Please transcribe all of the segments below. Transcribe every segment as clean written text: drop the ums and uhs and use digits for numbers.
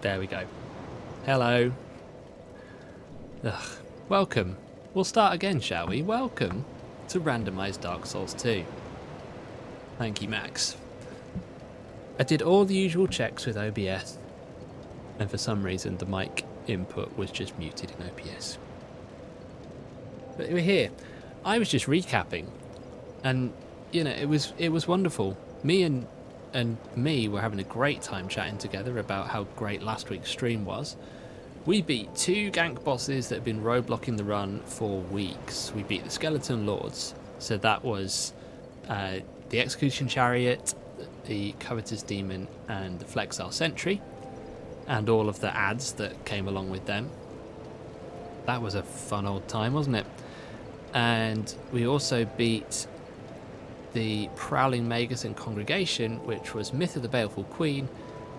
There we go. Hello. Ugh. Welcome. We'll start again, shall we? Welcome to Randomised Dark Souls 2. Thank you, Max. I did all the usual checks with OBS, and for some reason the mic input was just muted in OBS. But we're here. I was just recapping, and you know, it was wonderful. Me and me were having a great time chatting together about how great last week's stream was. We beat 2 Gank bosses that have been roadblocking the run for weeks. We beat the Skeleton Lords, so that was the Execution Chariot, the Covetous Demon, and the Flexile Sentry, and all of the ads that came along with them. That was a fun old time, wasn't it? And we also beat the Prowling Magus and Congregation, which was Myth of the Baleful Queen,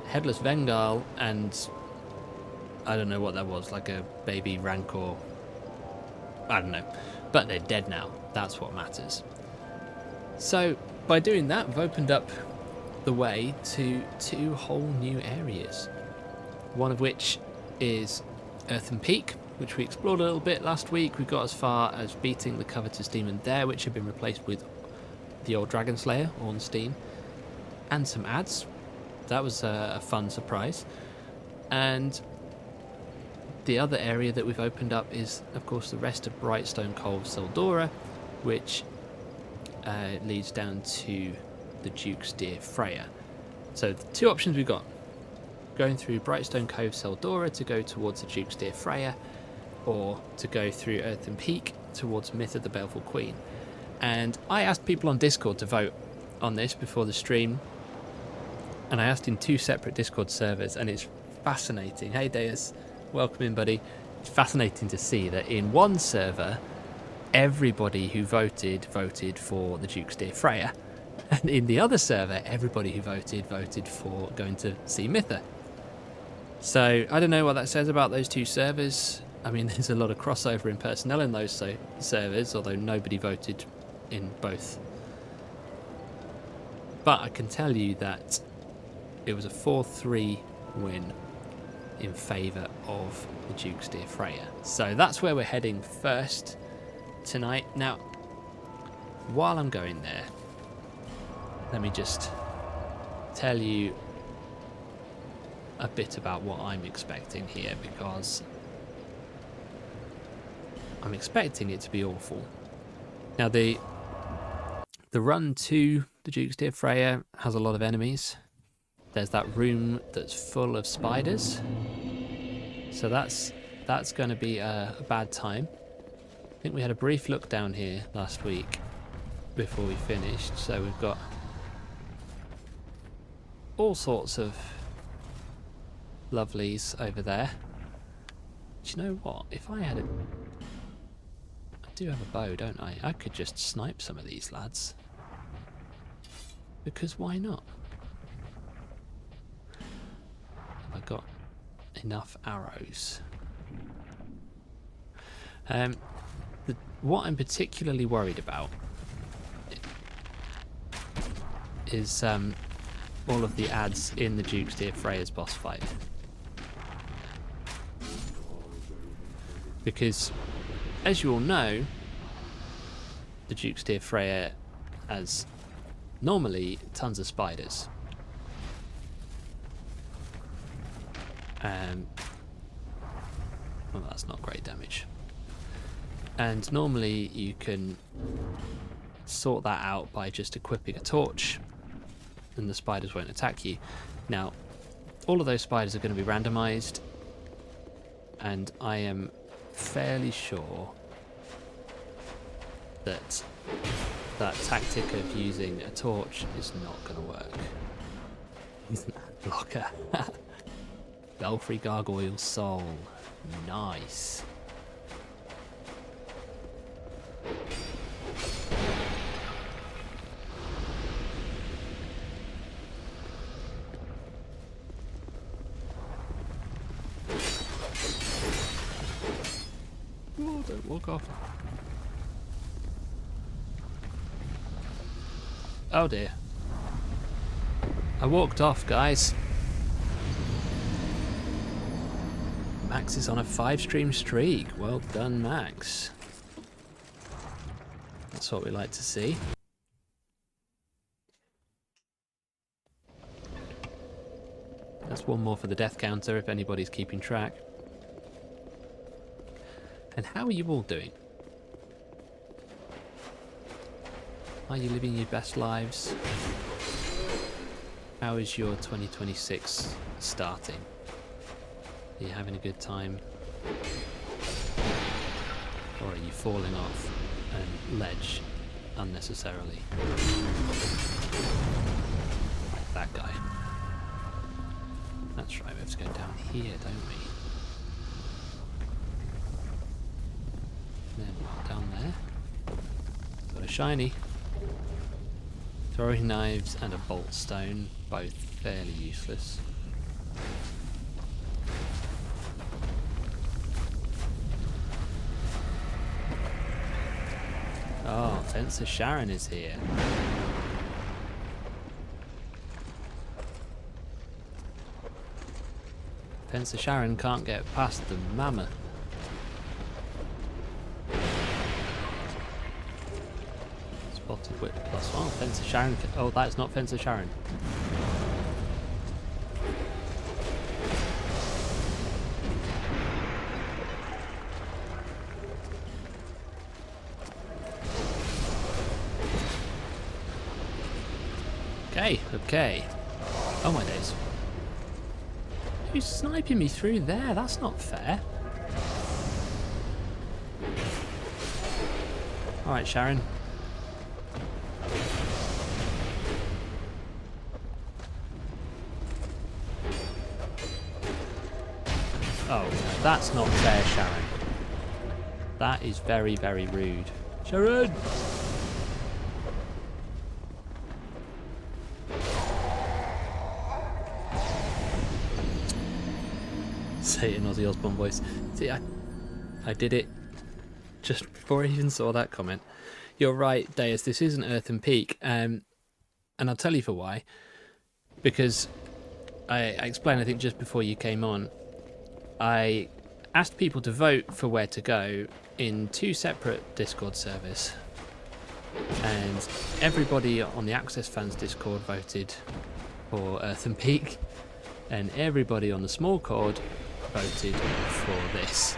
Headless Vengal, and I don't know what that was, like a baby Rancor. I don't know. But they're dead now. That's what matters. So by doing that, we've opened up the way to 2 whole new areas. One of which is Earthen Peak, which we explored a little bit last week. We got as far as beating the Covetous Demon there, which had been replaced with the old Dragon Slayer, Ornstein, and some ads. That was a fun surprise. And the other area that we've opened up is, of course, the rest of Brightstone Cove Seldora, which leads down to the Duke's Dear Freya. So the 2 options we've got: going through Brightstone Cove Seldora to go towards the Duke's Dear Freya, or to go through Earthen Peak towards Myth of the Baleful Queen. And I asked people on Discord to vote on this before the stream, and I asked in 2 separate Discord servers, and it's fascinating. Hey Deus, welcome in, buddy. It's fascinating to see that in one server, everybody who voted for the Duke's Dear Freya, and in the other server, everybody who voted for going to see Mytha. So I don't know what that says about those 2 servers. I mean, there's a lot of crossover in personnel in those servers, although nobody voted in both. But I can tell you that it was a 4-3 win in favour of the Duke's Dear Freya. So that's where we're heading first tonight. Now, while I'm going there, let me just tell you a bit about what I'm expecting here, because I'm expecting it to be awful. Now, the run to the Duke's Dear Freya has a lot of enemies. There's that room that's full of spiders, so that's going to be a bad time. I think we had a brief look down here last week before we finished, so we've got all sorts of lovelies over there. Do you know what? If I had I do have a bow, don't I? I could just snipe some of these lads. Because why not? Have I got enough arrows? What I'm particularly worried about is all of the ads in the Duke's Dear Freya's boss fight. Because, as you all know, the Duke's Dear Freya has normally tons of spiders. Well, that's not great damage. And normally you can sort that out by just equipping a torch, and the spiders won't attack you. Now, all of those spiders are going to be randomized, and I am fairly sure that that tactic of using a torch is not going to work. Isn't that blocker? Belfry Gargoyle Soul. Nice. Oh, don't walk off. Oh dear. I walked off, guys. Max is on a 5-stream streak. Well done, Max. That's what we like to see. That's one more for the death counter if anybody's keeping track. And how are you all doing? Are you living your best lives? How is your 2026 starting? Are you having a good time? Or are you falling off and ledge unnecessarily? Like that guy. That's right, we have to go down here, don't we? Then down there. Got a shiny. Throwing knives and a bolt stone, both fairly useless. Oh, Fencer Sharon is here. Fencer Sharon can't get past the mammoth. Spotted whip plus one. Fencer Sharon. Oh, that's not Fencer Sharon. Okay. Oh my days. Who's sniping me through there? That's not fair. Alright, Sharon. Oh, that's not fair, Sharon. That is very, very rude. Sharon! Say it in Ozzy Osbourne voice. See, I did it just before I even saw that comment. You're right, Deus, this isn't Earthen Peak. And I'll tell you for why. Because I explained, I think, just before you came on, I asked people to vote for where to go in 2 separate Discord servers. And everybody on the Access Fans Discord voted for Earthen Peak. And everybody on the Small Chord voted for this.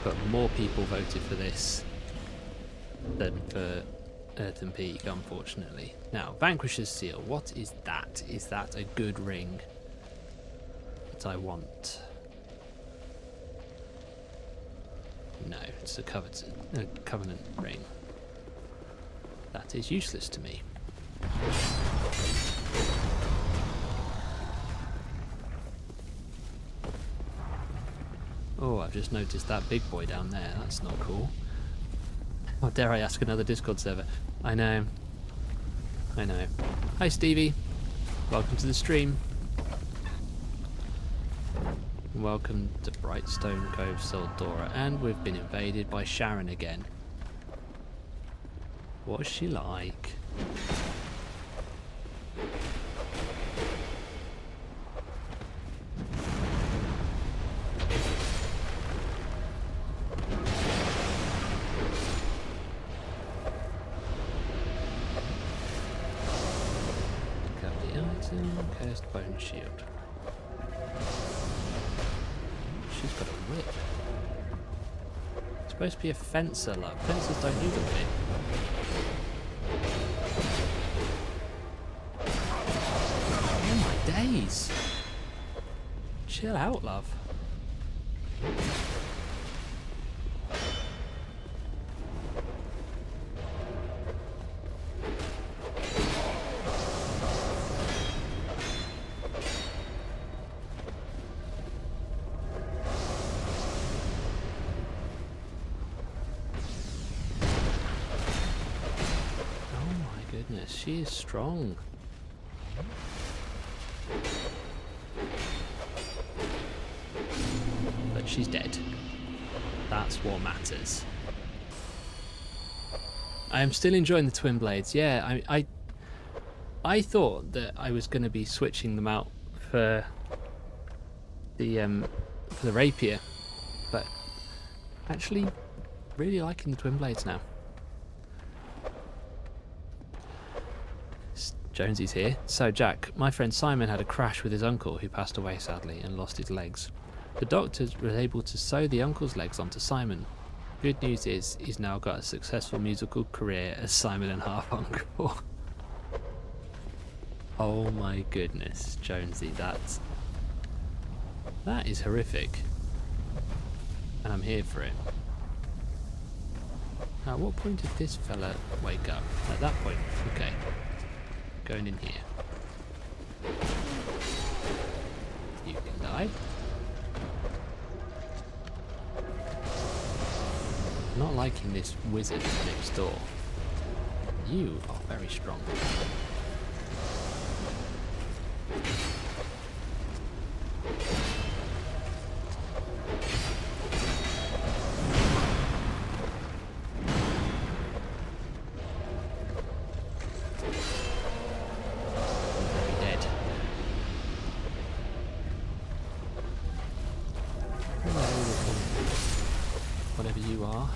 But more people voted for this than for Earthen Peak, unfortunately. Now, Vanquisher's Seal. What is that? Is that a good ring that I want? No, it's a Covenant ring. That is useless to me. Oh, I've just noticed that big boy down there. That's not cool. How dare I ask another Discord server? I know. Hi, Stevie. Welcome to the stream. Welcome to Brightstone Cove, Soldora. And we've been invaded by Sharon again. What's she like? Cursed Bone Shield. She's got a whip. It's supposed to be a fencer, love. Fencers don't use a whip. Oh my days. Chill out, love. She is strong. But she's dead. That's what matters. I am still enjoying the twin blades. Yeah, I thought that I was going to be switching them out for the rapier Actually, really liking the twin blades now. Jonesy's here. So, Jack, my friend Simon had a crash with his uncle, who passed away sadly and lost his legs. The doctors were able to sew the uncle's legs onto Simon. Good news is he's now got a successful musical career as Simon and Garfunkel. Oh my goodness, Jonesy, that is horrific. And I'm here for it. Now, at what point did this fella wake up? At that point, okay. Going in here. You can die. Not liking this wizard next door. You are very strong. Whatever you are.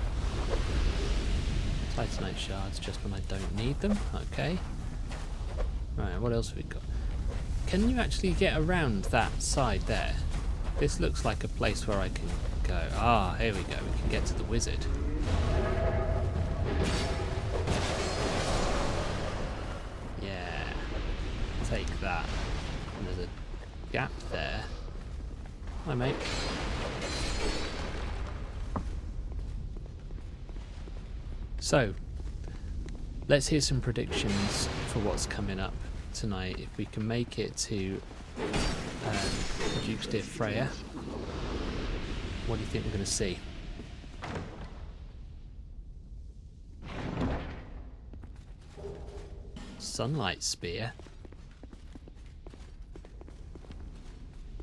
Titanite shards just when I don't need them. Okay. Right, what else have we got? Can you actually get around that side there? This looks like a place where I can go. Ah, here we go. We can get to the wizard. Yeah. Take that. And there's a gap there. Hi, mate. So, let's hear some predictions for what's coming up tonight. If we can make it to Duke's Dear Freja, what do you think we're going to see? Sunlight Spear.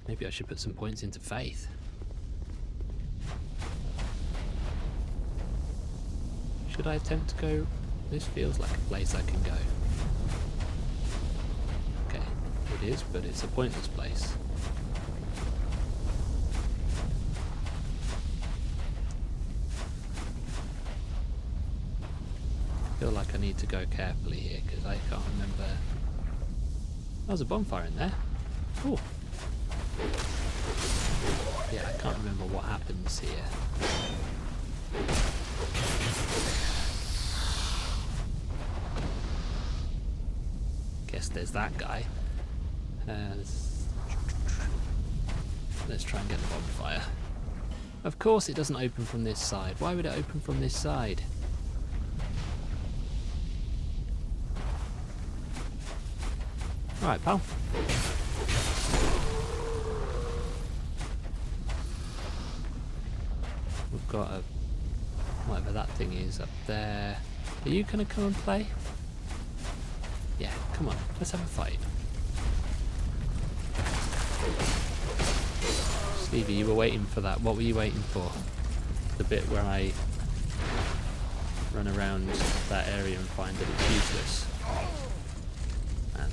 Maybe I should put some points into Faith. Should I attempt to go? This feels like a place I can go. Okay, it is, but it's a pointless place. I feel like I need to go carefully here because I can't remember. There's a bonfire in there. Oh. Yeah, I can't remember what happens here. Guess there's that guy. Let's try and get the bonfire. Of course it doesn't open from this side. Why would it open from this side? Alright, pal. We've got a... whatever that thing is up there. Are you going to come and play? Yeah, come on, let's have a fight. Stevie, you were waiting for that. What were you waiting for? The bit where I run around that area and find that it's useless. Man,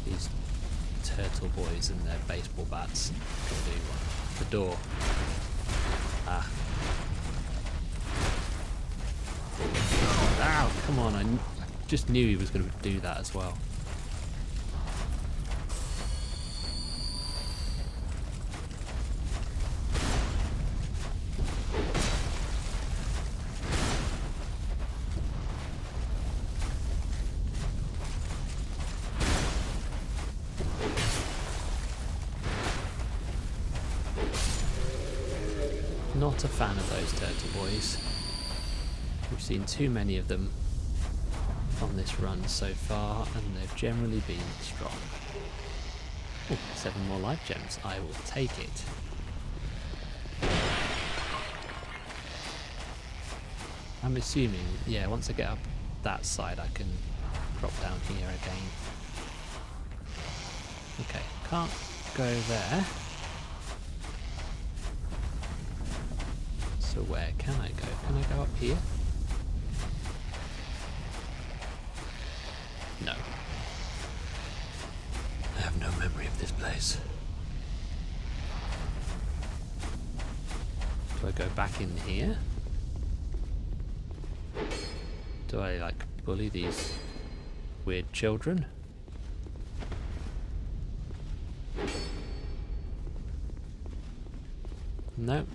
these turtle boys and their baseball bats can do one. The door. Ah. Ow, come on, I just knew he was going to do that as well. Not a fan of those turtle boys. We've seen too many of them on this run so far, and they've generally been strong. Ooh, 7 more life gems. I will take it. I'm assuming, yeah, once I get up that side I can drop down here again. Okay, can't go there. So where can I go? Can I go up here? No. I have no memory of this place. Do I go back in here? Do I like bully these weird children? No.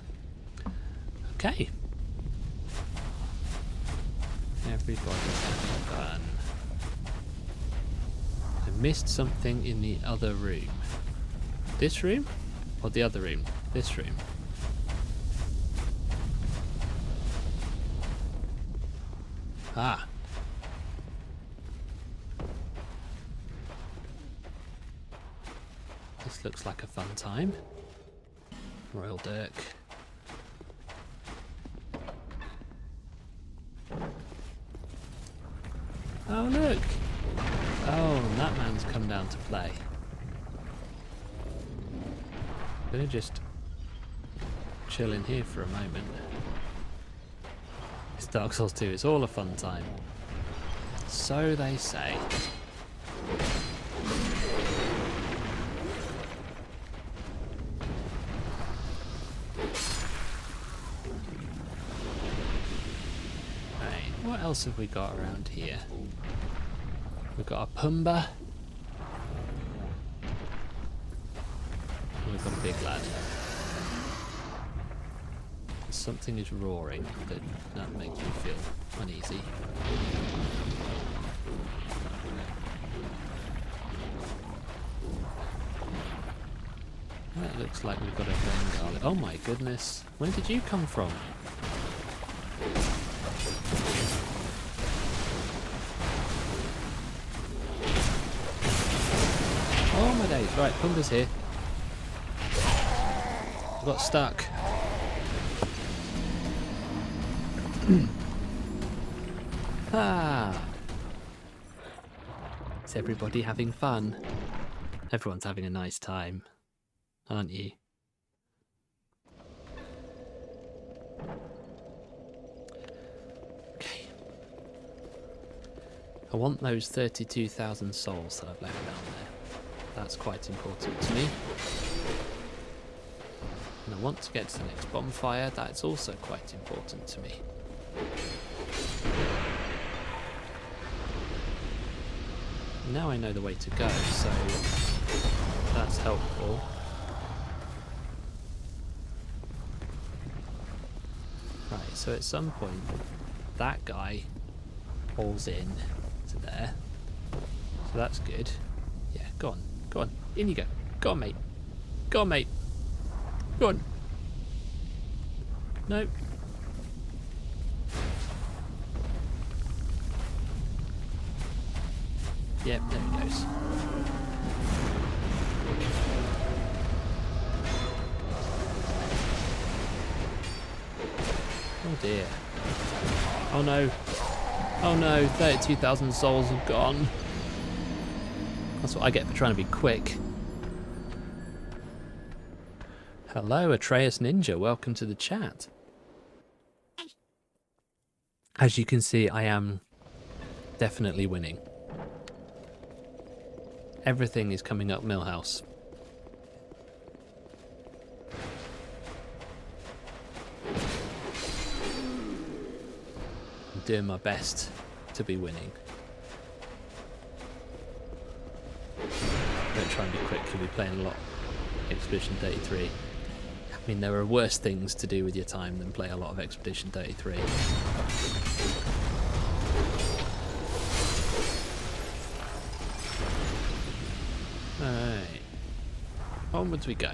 Okay. Everybody's having fun. I missed something in the other room. This room? Or the other room? This room. Ah. This looks like a fun time. Royal Dirk. Oh look! Oh, and that man's come down to play. I'm gonna just chill in here for a moment. It's Dark Souls 2, it's all a fun time. So they say. Right, what else have we got around here? We've got a Pumba. And we've got a big lad. Something is roaring, that makes me feel uneasy. That looks like we've got a Bengal. Oh my goodness. Where did you come from? Oh my days. Right, Pumba's here. I got stuck. Ah. Is everybody having fun? Everyone's having a nice time, aren't you? Okay. I want those 32,000 souls that I've left down there. That's quite important to me. And I want to get to the next bonfire. That's also quite important to me. Now I know the way to go, so that's helpful. Right, so at some point that guy falls in to there. So that's good. Yeah, go on. Go on. In you go. Go on, mate. Go on, mate. Go on. No. Yep, there he goes. Oh dear. Oh no. Oh no, 32,000 souls have gone. That's what I get for trying to be quick. Hello, Atreus Ninja. Welcome to the chat. As you can see, I am definitely winning. Everything is coming up Millhouse. I'm doing my best to be winning. Don't try and be quick, you'll be playing a lot. Expedition 33. I mean, there are worse things to do with your time than play a lot of Expedition 33. Alright. Onwards we go.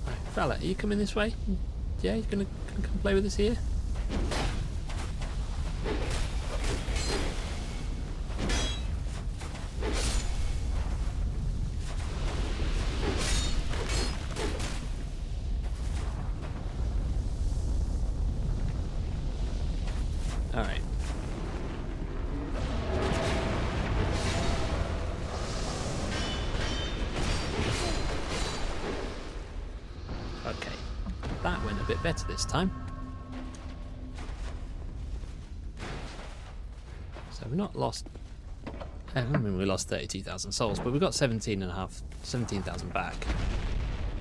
Right, fella, are you coming this way? Yeah, you're gonna come play with us here? Alright. Okay. That went a bit better this time. So I've not lost I mean, we lost 32,000 souls, but we got 17,000 back.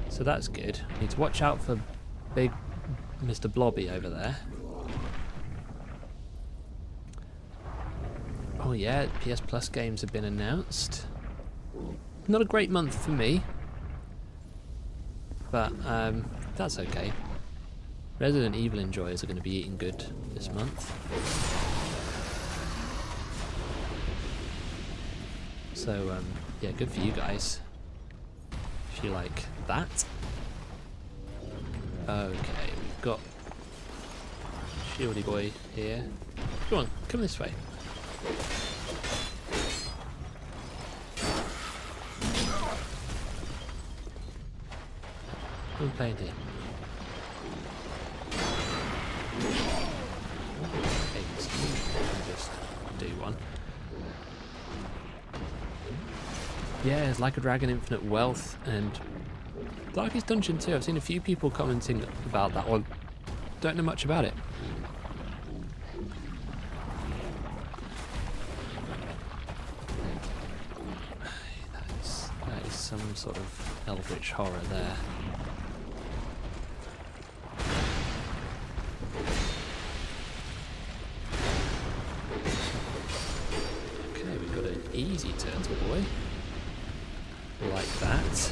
So that's good. Need to watch out for big Mr. Blobby over there. Oh yeah, PS Plus games have been announced. Not a great month for me, but that's okay. Resident Evil enjoyers are going to be eating good this month. So yeah, good for you guys. If you like that. Okay, we've got Shieldy boy here. Come on, come this way. I'm playing here. Okay, just do one. Yeah, it's like a Dragon Infinite Wealth and Darkest Dungeon 2. I've seen a few people commenting about that one. Don't know much about it. That is some sort of eldritch horror there. Okay, we've got an easy turtle boy. Like that.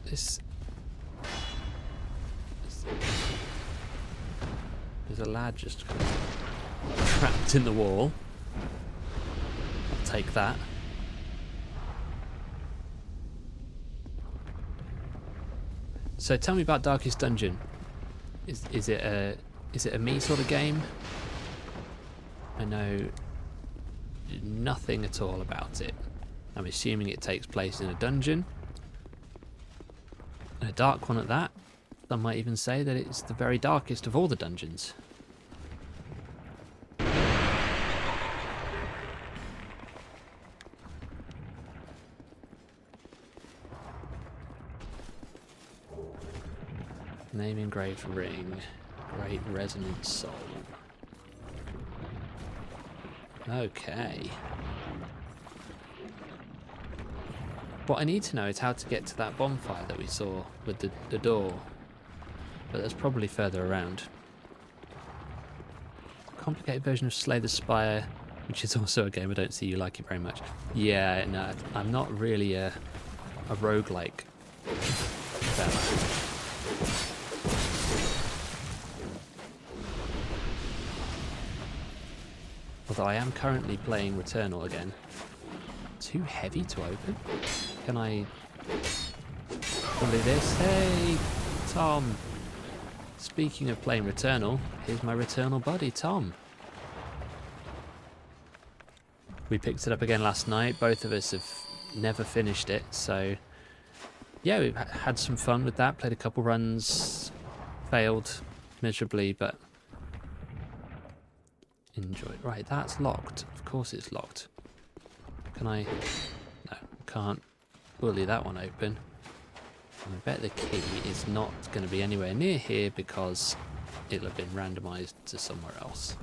There's a lad just trapped in the wall. I'll take that. So tell me about Darkest Dungeon. Is it a me sort of game? I know nothing at all about it. I'm assuming it takes place in a dungeon. And a dark one at that. Some might even say that it's the very darkest of all the dungeons. Name engraved ring. Great resonant soul. Okay. What I need to know is how to get to that bonfire that we saw with the door. But that's probably further around. Complicated version of Slay the Spire, which is also a game I don't see you like it very much. Yeah, no, I'm not really a roguelike fella. Although I am currently playing Returnal again. Too heavy to open? Can I do this? Hey, Tom! Speaking of playing Returnal, here's my Returnal buddy, Tom. We picked it up again last night. Both of us have never finished it, so yeah, we've had some fun with that. Played a couple runs, failed miserably, but enjoyed. Right, that's locked. Of course it's locked. Can I? No, can't bully that one open. And I bet the key is not going to be anywhere near here because it'll have been randomised to somewhere else.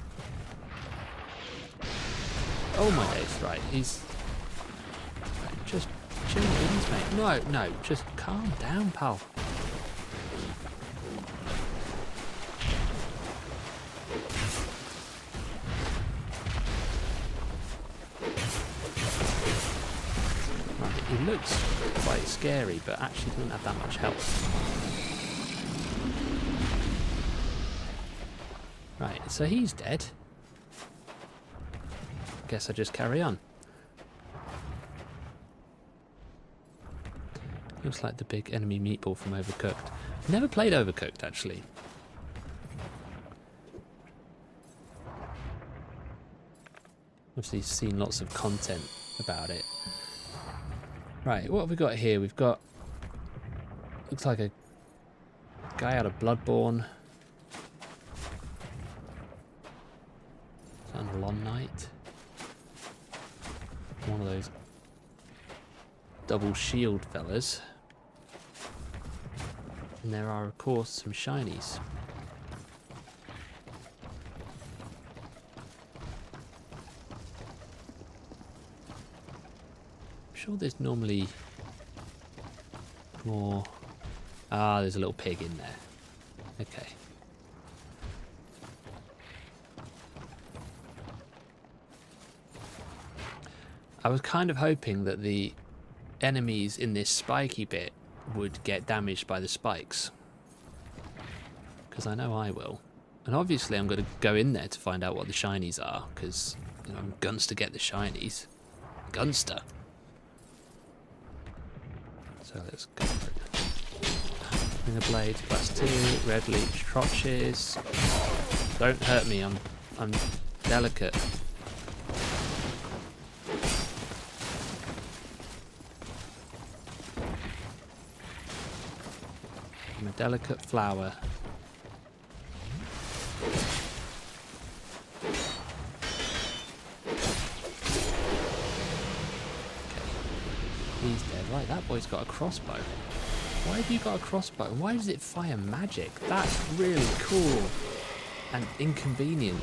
Oh my days, right, he's... Right, just chill beans, mate. No, just calm down, pal. He looks quite scary, but actually doesn't have that much health. Right, so he's dead. Guess I just carry on. Looks like the big enemy meatball from Overcooked. Never played Overcooked, actually. Obviously seen lots of content about it. Right, what have we got here? We've got... Looks like a guy out of Bloodborne. Is that an Alon Knight? One of those double shield fellas. And there are, of course, some shinies. I'm sure there's normally more... Ah, there's a little pig in there. Okay. I was kind of hoping that the enemies in this spiky bit would get damaged by the spikes. Because I know I will. And obviously I'm going to go in there to find out what the shinies are, because I'm guns to get the shinies. Gunster. So let's go for it. Ring of Blades +2, Red Leech Trotches. Don't hurt me, I'm delicate. I'm a delicate flower. He's dead. Right, that boy's got a crossbow. Why have you got a crossbow? Why does it fire magic? That's really cool and inconvenient.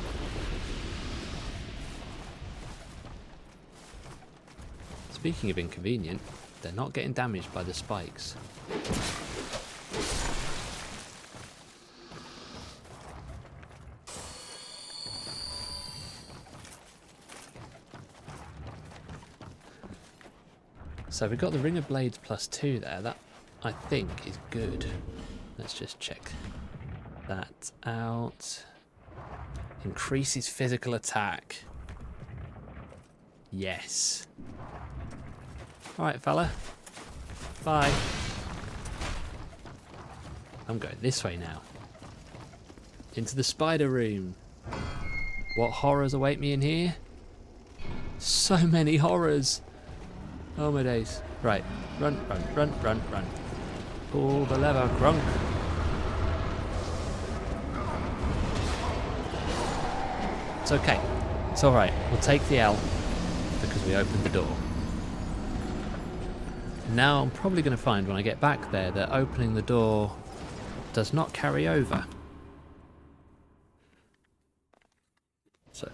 Speaking of inconvenient, they're not getting damaged by the spikes. So we've got the Ring of Blades +2 there. That, I think, is good. Let's just check that out. Increases physical attack. Yes. Alright, fella. Bye. I'm going this way now. Into the spider room. What horrors await me in here? So many horrors. Oh my days. Right. Run, run, run, run, run. Pull the lever, Grunk. It's okay. It's alright. We'll take the L because we opened the door. Now I'm probably going to find when I get back there that opening the door does not carry over. So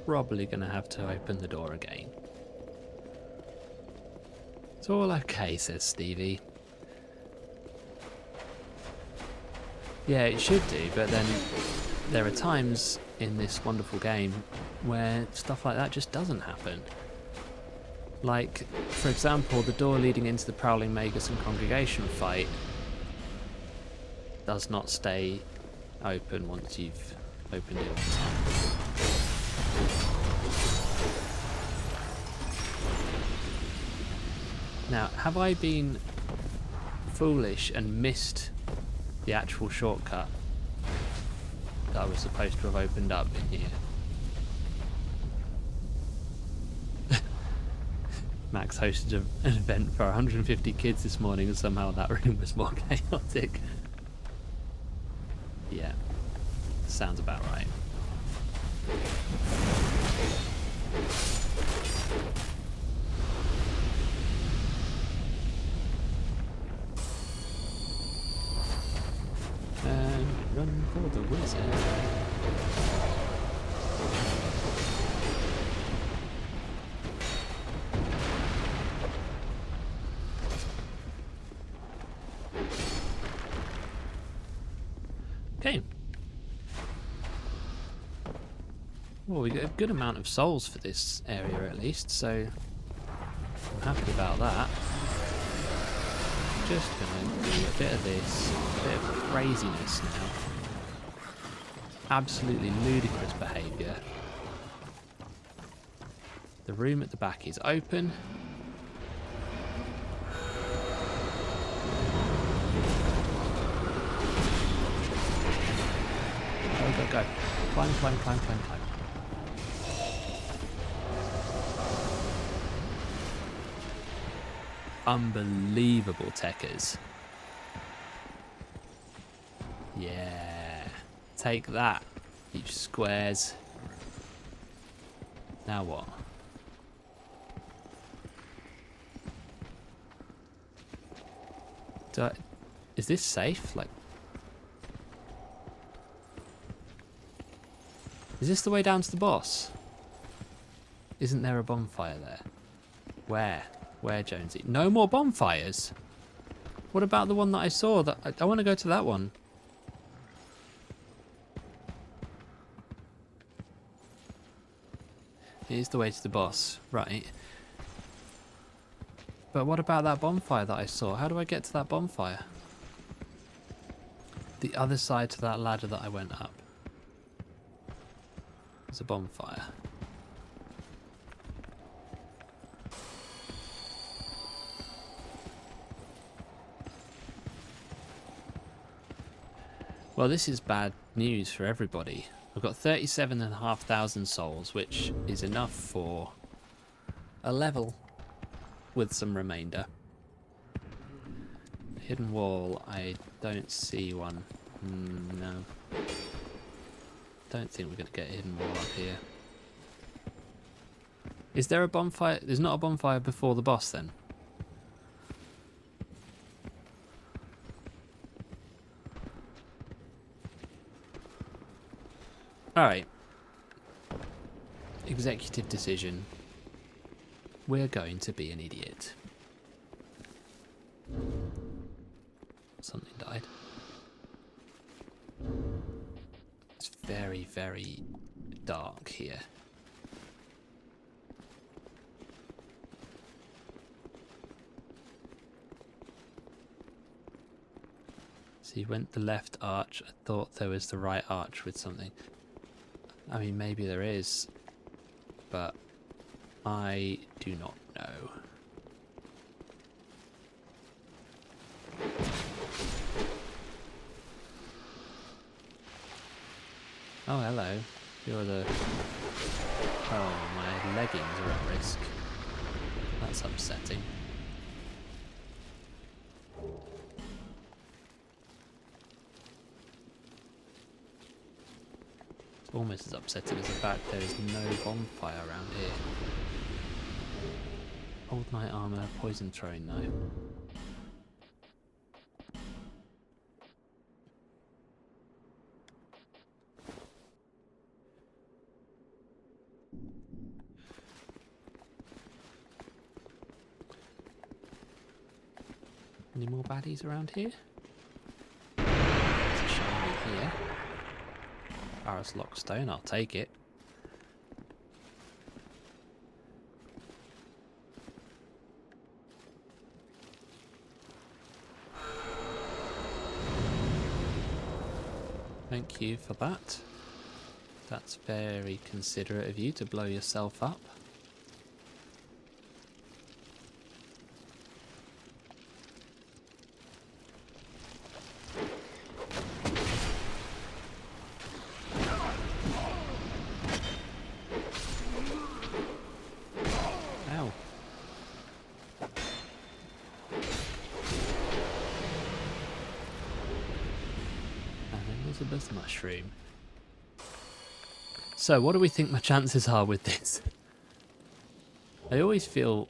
probably going to have to open the door again. It's all okay, says Stevie. Yeah, it should do, but then there are times in this wonderful game where stuff like that just doesn't happen. Like, for example, the door leading into the Prowling Magus and Congregation fight does not stay open once you've opened it all the time. Now, have I been foolish and missed the actual shortcut that I was supposed to have opened up in here? Max hosted an event for 150 kids this morning and somehow that room was more chaotic. Yeah, sounds about right. And run for the wizard. Okay. Well, we got a good amount of souls for this area at least, so I'm happy about that. Just gonna do a bit of this, a bit of craziness now. Absolutely ludicrous behaviour. The room at the back is open. Go, go, go. Climb, climb, climb, climb, climb. Unbelievable techers. Yeah. Take that, you squares. Now what? Is this safe? Like, is this the way down to the boss? Isn't there a bonfire there? Where? Where, Jonesy? No more bonfires? What about the one that I saw? That I want to go to that one. Here's the way to the boss. Right. But what about that bonfire that I saw? How do I get to that bonfire? The other side to that ladder that I went up. There's a bonfire. Well, this is bad news for everybody. I've got 37,500 souls, which is enough for a level with some remainder. Hidden wall, I don't see one. No. Don't think we're going to get a hidden wall up here. Is there a bonfire? There's not a bonfire before the boss then? Alright. Executive decision. We're going to be an idiot. Something died. It's very, very dark here. So you went the left arch. I thought there was the right arch with something. I mean, maybe there is, but I do not know. Oh, hello. You're the... Oh, my leggings are at risk. That's upsetting. It's almost as upsetting as the fact there is no bonfire around here. Old knight armor, poison throwing though. Any more baddies around here? There's a shiny here. Paris Lockstone, I'll take it. Thank you for that. That's very considerate of you to blow yourself up. Ow. And Elizabeth Mushroom. So, what do we think my chances are with this? I always feel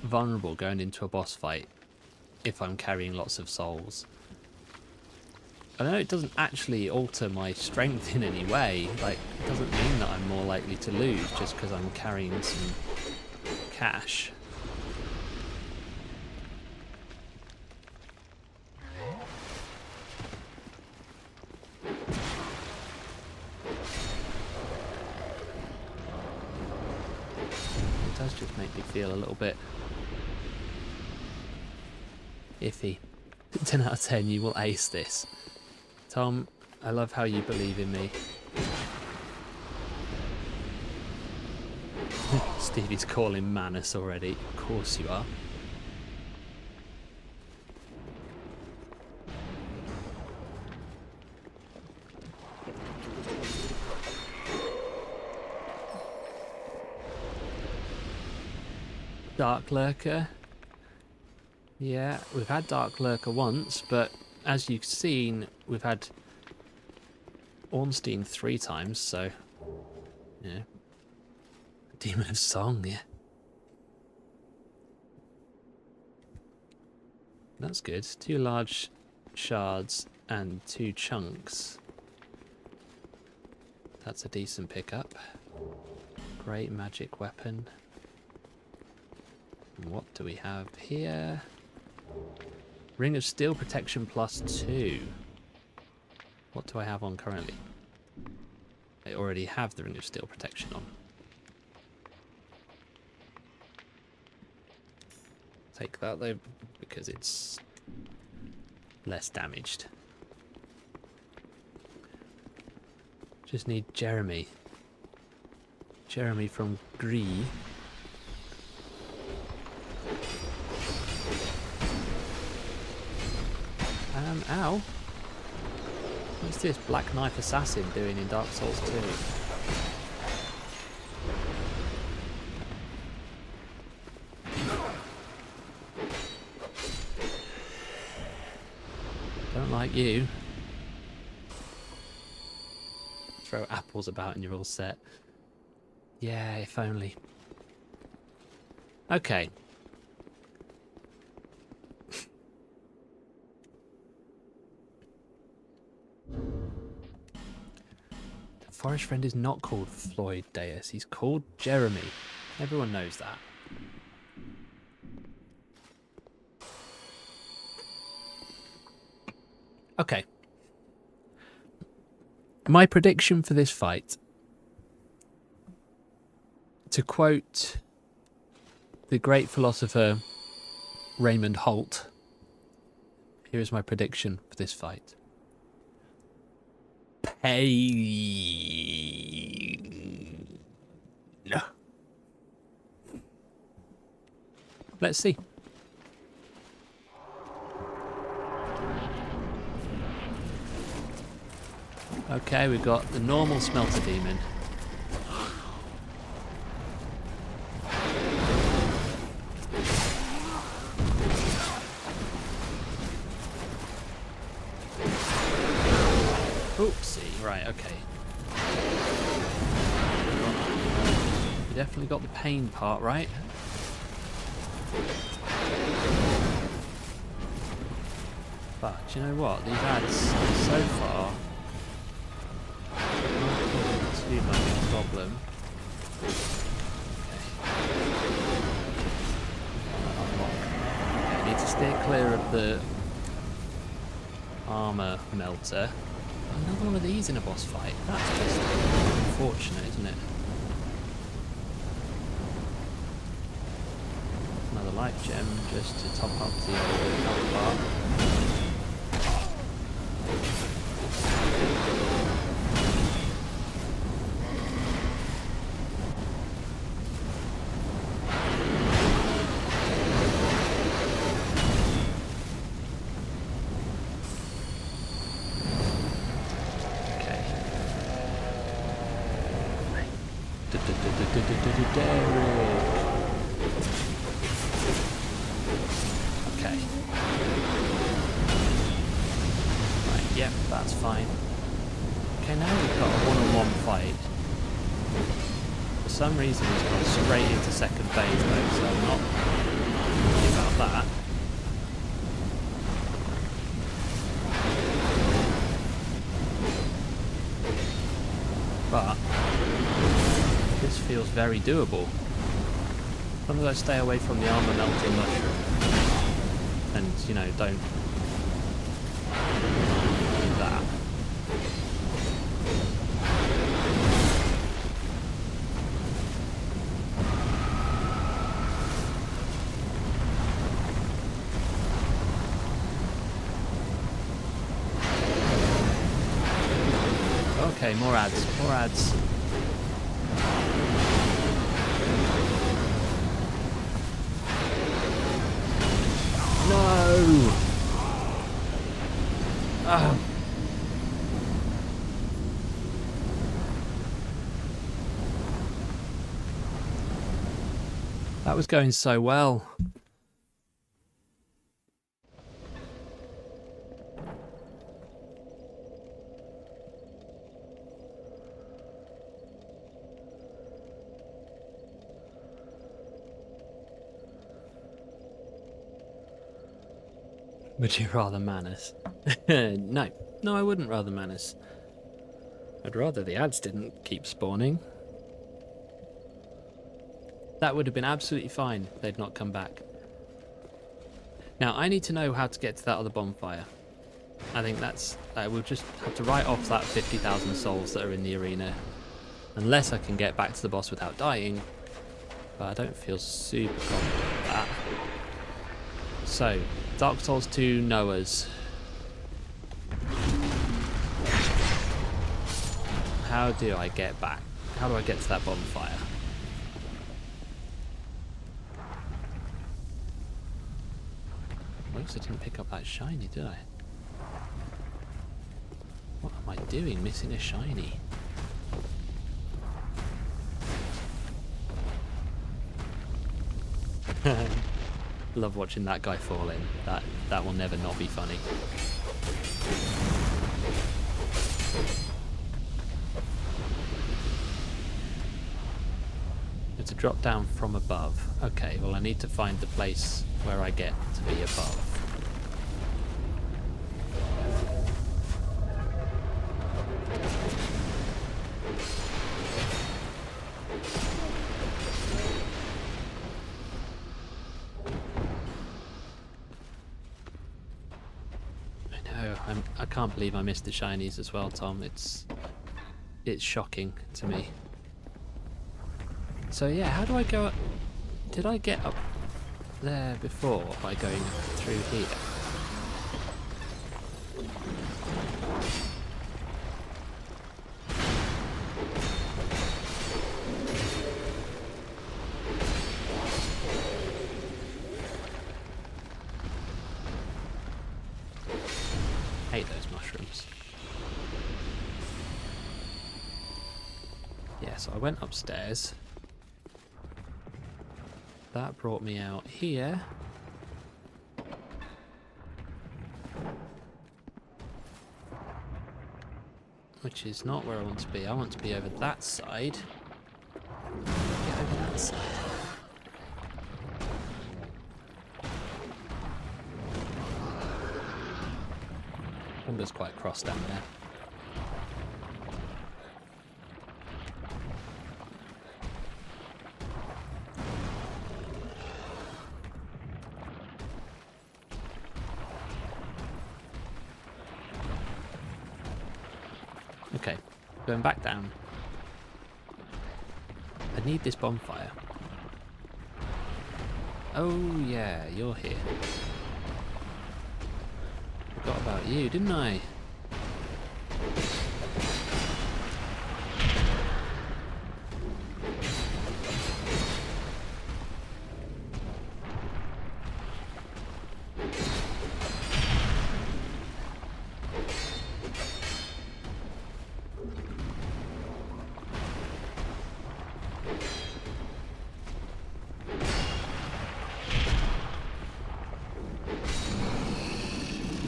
vulnerable going into a boss fight if I'm carrying lots of souls. I know it doesn't actually alter my strength in any way. Like, it doesn't mean that I'm more likely to lose just because I'm carrying some cash. It does just make me feel a little bit iffy. 10 out of 10, you will ace this. Tom, I love how you believe in me. Stevie's calling Manus already. Of course you are. Dark Lurker. Yeah, we've had Dark Lurker once, but as you've seen, we've had Ornstein 3 times, so, yeah. Demon of Song, yeah. That's good. 2 large shards and 2 chunks. That's a decent pickup. Great magic weapon. What do we have here? Ring of Steel Protection +2. What do I have on currently? I already have the Ring of Steel Protection on. Take that though, because it's less damaged. Just need Jeremy. Jeremy from Gree. Ow. What's this Black Knife Assassin doing in Dark Souls 2? Don't like you. Throw apples about and you're all set. Yeah, if only. Okay. The forest friend is not called Floyd Deus. He's called Jeremy. Everyone knows that. Okay. My prediction for this fight, to quote the great philosopher Raymond Holt, here is my prediction for this fight. Pain. Let's see. Okay, we've got the normal smelter demon. Oopsie, right, okay. You definitely got the pain part right. But you know what? These ads so far not too much of a problem. Okay. I need to steer clear of the armor melter. Another one of these in a boss fight. That's just unfortunate, isn't it? Another life gem just to top up the old health bar. Okay. Right, yep, that's fine. Okay, now we've got a one-on-one fight. For some reason he's gone straight into second phase though, so I'm not happy about that. But this feels very doable. As long as I stay away from the armor melting mushroom and, you know, don't do that. Okay, more ads, more ads. No! Oh. That was going so well. Would you rather Manus? No. No, I wouldn't rather manners. I'd rather the ads didn't keep spawning. That would have been absolutely fine if they'd not come back. Now, I need to know how to get to that other bonfire. I think that's... we'll just have to write off that 50,000 souls that are in the arena. Unless I can get back to the boss without dying. But I don't feel super confident with that. So, Dark Souls 2 Noahs. How do I get back? How do I get to that bonfire? Looks I didn't pick up that shiny, did I? What am I doing missing a shiny? Love watching that guy fall in. That will never not be funny. To drop down from above. Okay, well I need to find the place where I get to be above. I know, I can't believe I missed the shinies as well, Tom. It's shocking to me. So yeah, how do I go up? Did I get up there before by going through here? Hate those mushrooms. Yeah, so I went upstairs. That brought me out here. Which is not where I want to be. I want to be over that side. Get over that side. Window's quite cross down there. Okay, going back down. I need this bonfire. Oh yeah, you're here. Forgot about you, didn't I?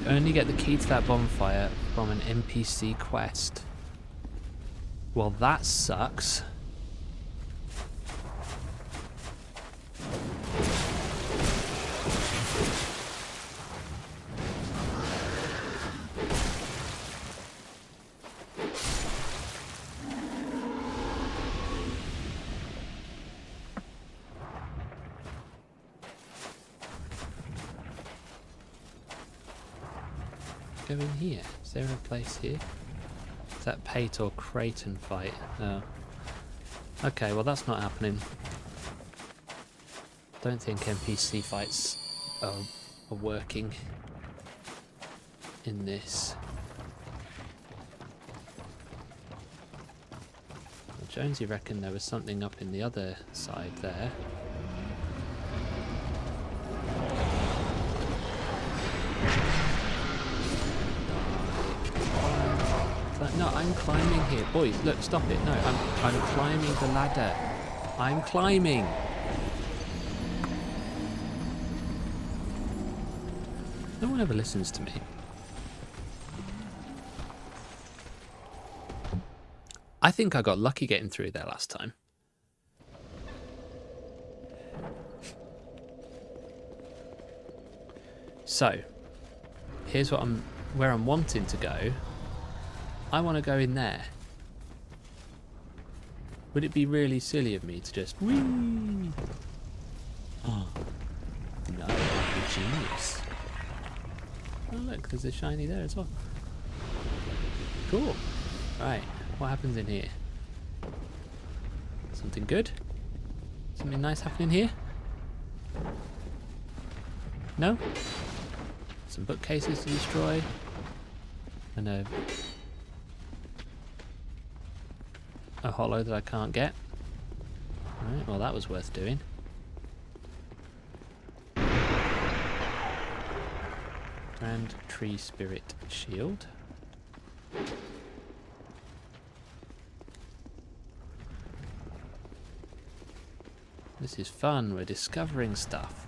Only get the key to that bonfire from an NPC quest. Well, that sucks. Go in here. Is there a place here? Is that Pate or Creighton fight? Oh. Okay, well that's not happening. Don't think NPC fights are working in this. Well, Jonesy reckoned there was something up in the other side there. No, I'm climbing here. Boys, look, stop it. No, I'm climbing the ladder. I'm climbing. No one ever listens to me. I think I got lucky getting through there last time. So, here's what I'm where I'm wanting to go, I want to go in there. Would it be really silly of me to just whee? Oh, no, I'm a genius. Oh look, there's a shiny there as well. Cool. Right, what happens in here? Something good? Something nice happening here? No? Some bookcases to destroy. And a hollow that I can't get. Right, well that was worth doing. Grand Tree Spirit Shield. This is fun, we're discovering stuff.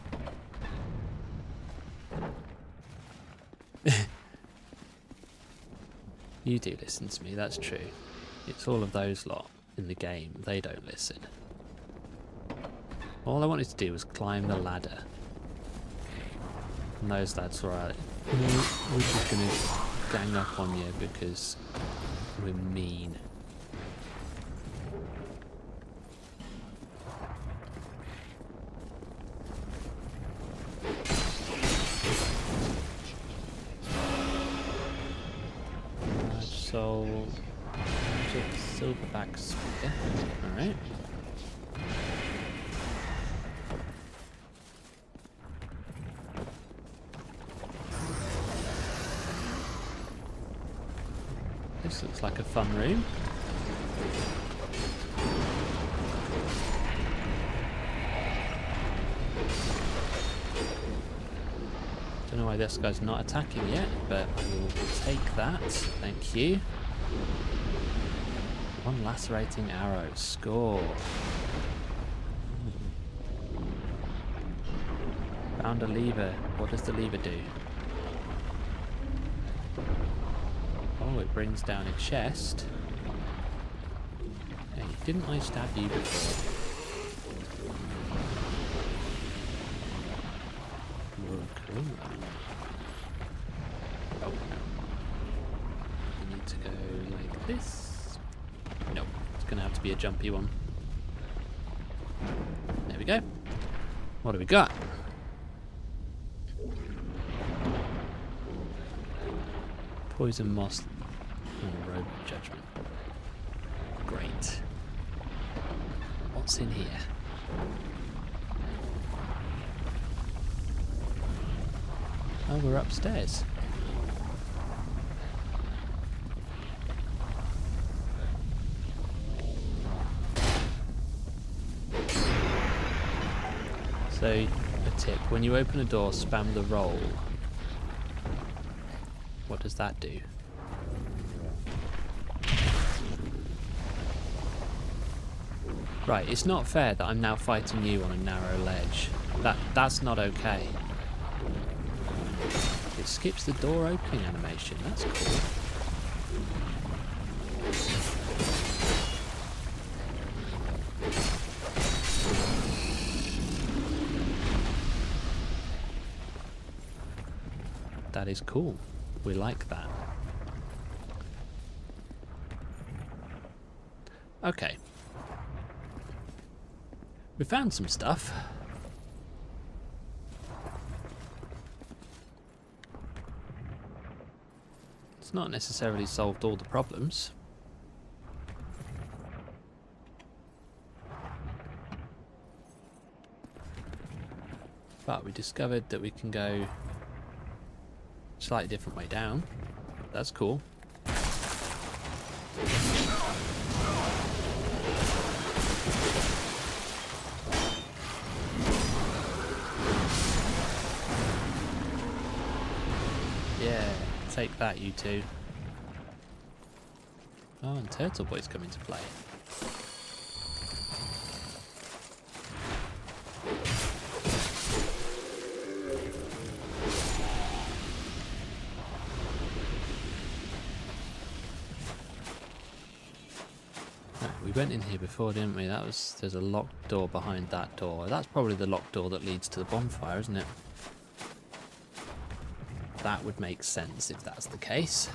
You do listen to me, that's true. It's all of those lot in the game, they don't listen. All I wanted to do was climb the ladder. And those lads were like, we're just going to gang up on you because we're mean. So, silverback spear. Alright. This looks like a fun room. Don't know why this guy's not attacking yet, but we'll take that. Thank you. One lacerating arrow. Score. Found a lever. What does the lever do? Oh, it brings down a chest. Hey, didn't I stab you before? Cool. Oh no. We need to go like this. Nope, it's gonna have to be a jumpy one. There we go. What do we got? Poison moss and robe of judgment. Great. What's in here? Oh, we're upstairs. So, a tip, when you open a door, spam the roll. What does that do? Right, it's not fair that I'm now fighting you on a narrow ledge. That's not okay. It skips the door opening animation, that's cool. That is cool. We like that. Okay. We found some stuff. It's not necessarily solved all the problems. But we discovered that we can go a slightly different way down. That's cool. Yeah, take that, you two. Oh, and Turtle Boy's come into play. We went in here before, didn't we? There's a locked door behind that door. That's probably the locked door that leads to the bonfire, isn't it? That would make sense if that's the case.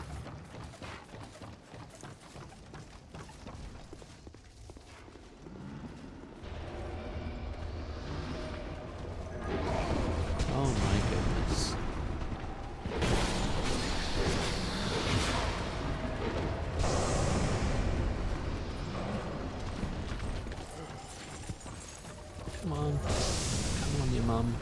Oh my goodness. Come on. Come on, your mum.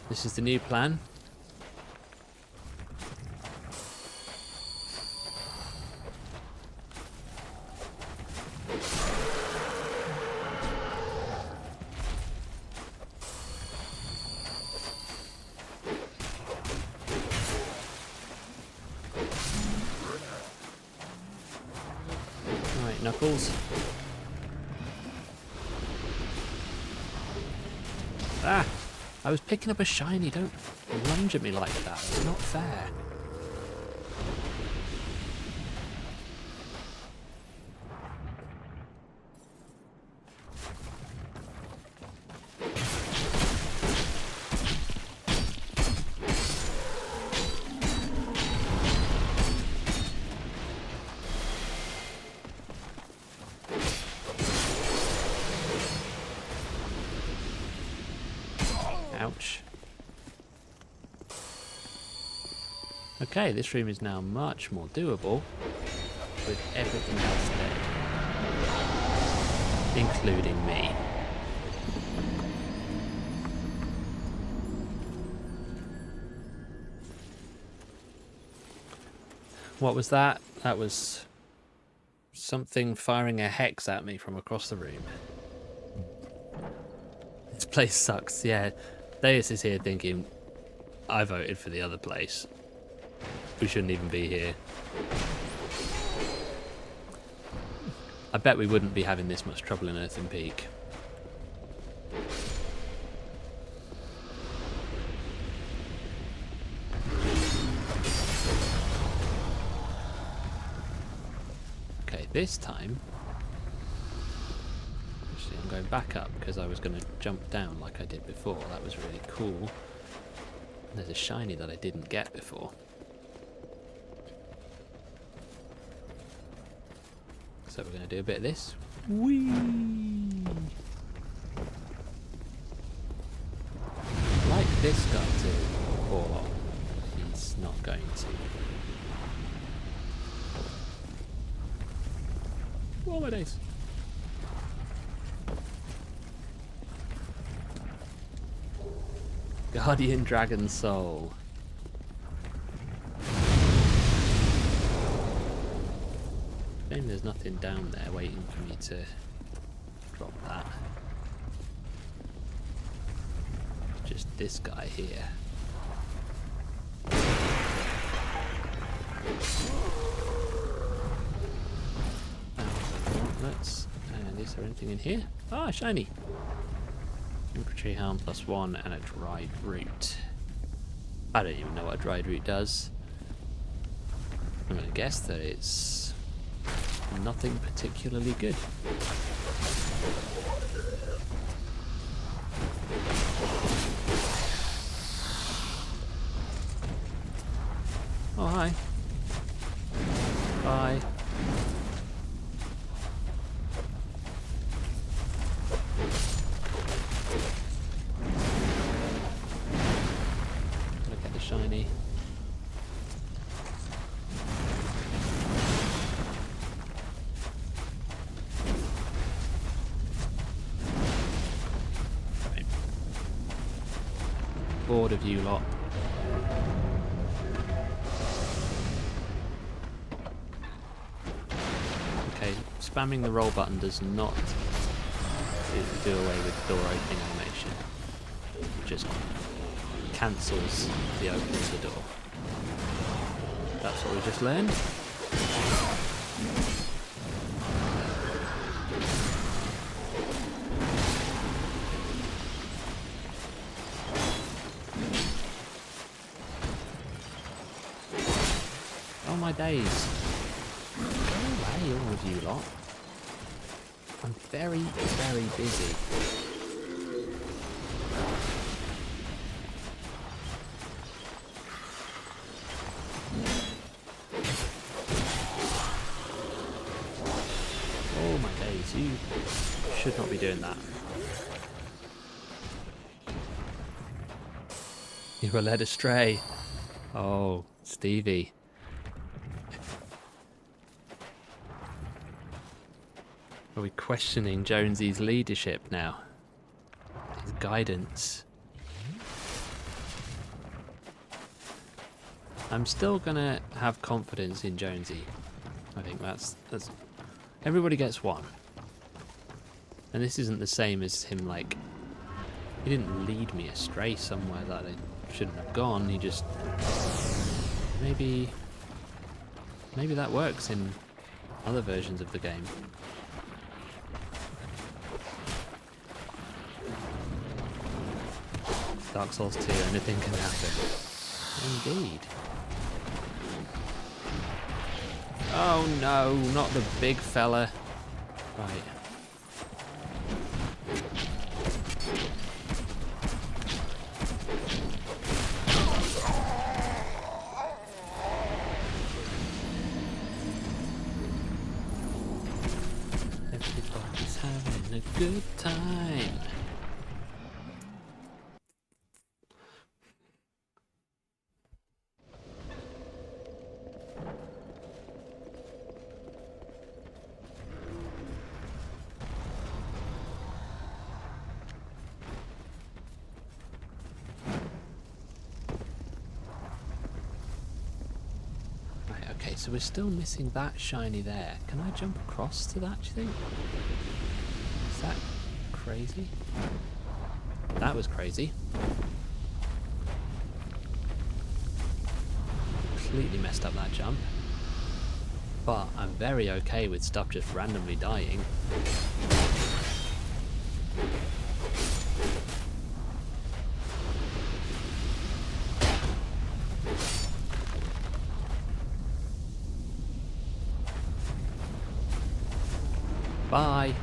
This is the new plan. Alright, Knuckles. Ah! I was picking up a shiny, don't lunge at me like that, it's not fair. Ouch. Okay, this room is now much more doable with everything else dead, including me. What was that? That was something firing a hex at me from across the room. This place sucks, yeah. Deus is here thinking, I voted for the other place. We shouldn't even be here. I bet we wouldn't be having this much trouble in Earthen Peak. Okay, this time... Actually, I'm going back up because I was going to jump down like I did before. That was really cool. And there's a shiny that I didn't get before. So we're going to do a bit of this. Whee! Like this guy to, or he's not going to. Oh my days. Guardian Dragon Soul. Shame there's nothing down there waiting for me to drop that. Just this guy here. Gauntlets. And is there anything in here? Ah, shiny! Infantry helm +1 and a dried root. I don't even know what a dried root does. I'm gonna guess that it's nothing particularly good. Oh, hi. Bye. Gotta get the shiny. Bored of you lot. Okay, spamming the roll button does not do away with door opening animation. It just cancels the opening of the door. That's what we just learned. Oh my days. Go away, all of you lot. I'm very, very busy. Please, you should not be doing that. You were led astray. Oh, Stevie. Are we questioning Jonesy's leadership now? His guidance. I'm still gonna have confidence in Jonesy. I think that's everybody gets one. And this isn't the same as him, like, he didn't lead me astray somewhere that I shouldn't have gone. He just maybe that works in other versions of the game. Dark Souls 2, anything can happen. Indeed. Oh no, not the big fella. Right. Everybody's having a good time. Okay, so we're still missing that shiny there. Can I jump across to that, do you think? Is that crazy? That was crazy. Completely messed up that jump. But I'm very okay with stuff just randomly dying. Bye.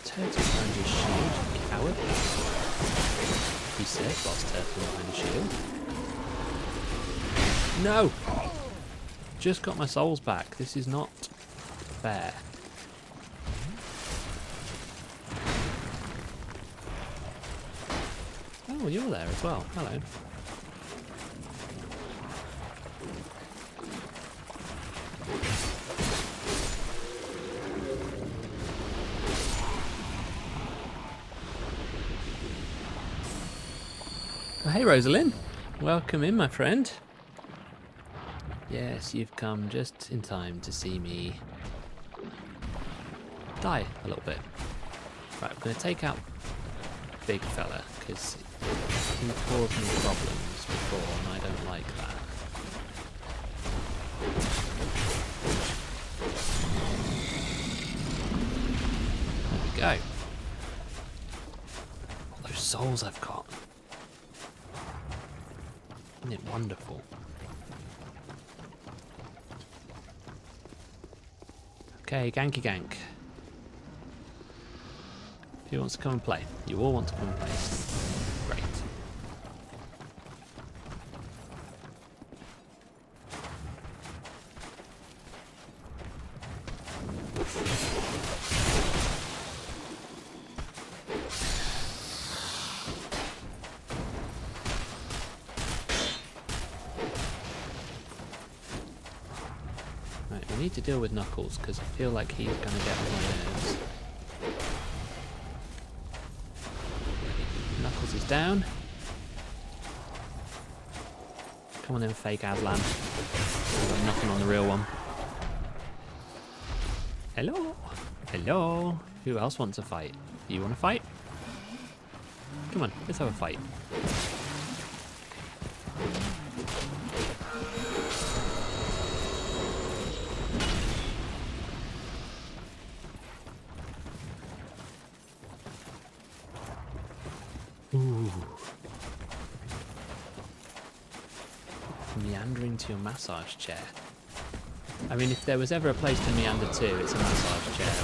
Turtle behind his shield, coward. He said, boss turtle behind his shield. No! Just got my souls back. This is not fair. Oh, you're there as well. Hello. Well, hey Rosalind, welcome in, my friend. Yes, you've come just in time to see me die a little bit. Right, I'm going to take out big fella because he caused me problems before and I don't like that. There we go. All those souls I've got. Isn't it wonderful? Okay, Ganky Gank. Who wants to come and play? You all want to come and play. Great. Right, we need to deal with Knuckles because I feel like he's going to get on my nerves. Knuckles is down. Come on in, fake Aslan. I've got nothing on the real one. Hello? Hello? Who else wants a fight? You want to fight? Come on, let's have a fight. Ooh. Meandering to your massage chair. I mean, if there was ever a place to meander to, it's a massage chair.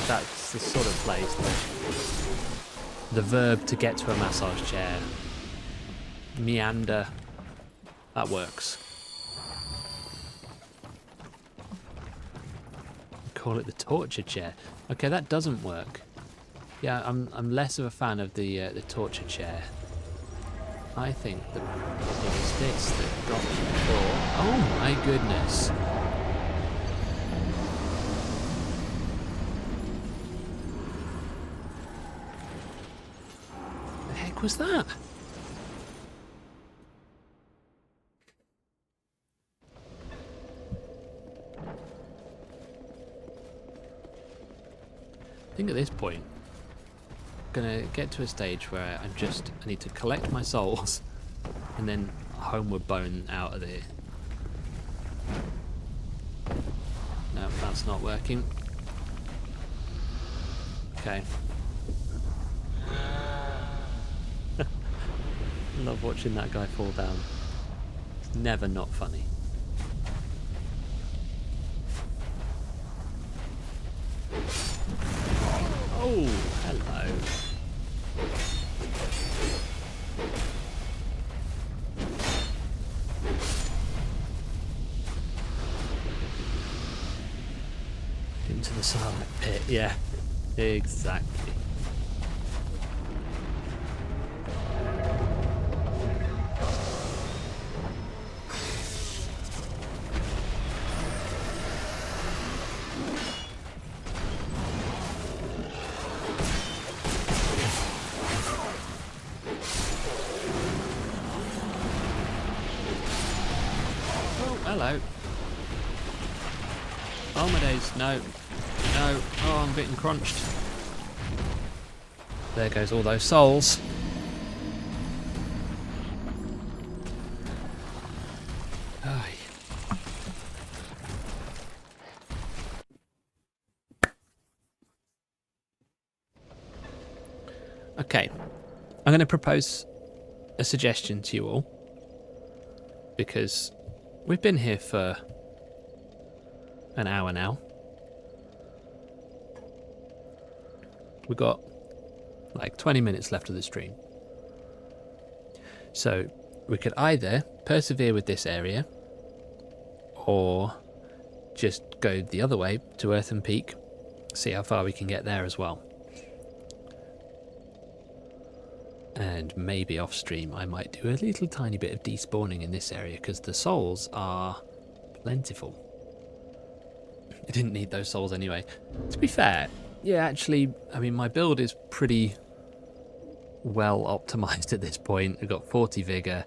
That's the sort of place that the verb to get to a massage chair. Meander. That works. Call it the torture chair. Okay, that doesn't work. Yeah, I'm less of a fan of the torture chair. I think it was this that got me before. Oh my goodness. The heck was that? I think at this point, I'm gonna get to a stage where I need to collect my souls and then homeward bone out of there. No, that's not working. Okay. Love watching that guy fall down. It's never not funny. Oh, hello. Into the silent pit, yeah, exactly. Hello. Oh my days, no. No. Oh, I'm getting crunched. There goes all those souls. Ay. Okay. I'm going to propose a suggestion to you all. Because we've been here for an hour now. We've got like 20 minutes left of the stream. So we could either persevere with this area or just go the other way to Earthen Peak, see how far we can get there as well. And maybe off stream I might do a little tiny bit of despawning in this area because the souls are plentiful. I didn't need those souls anyway. To be fair, yeah, actually, I mean, my build is pretty well optimized at this point. I've got 40 vigor.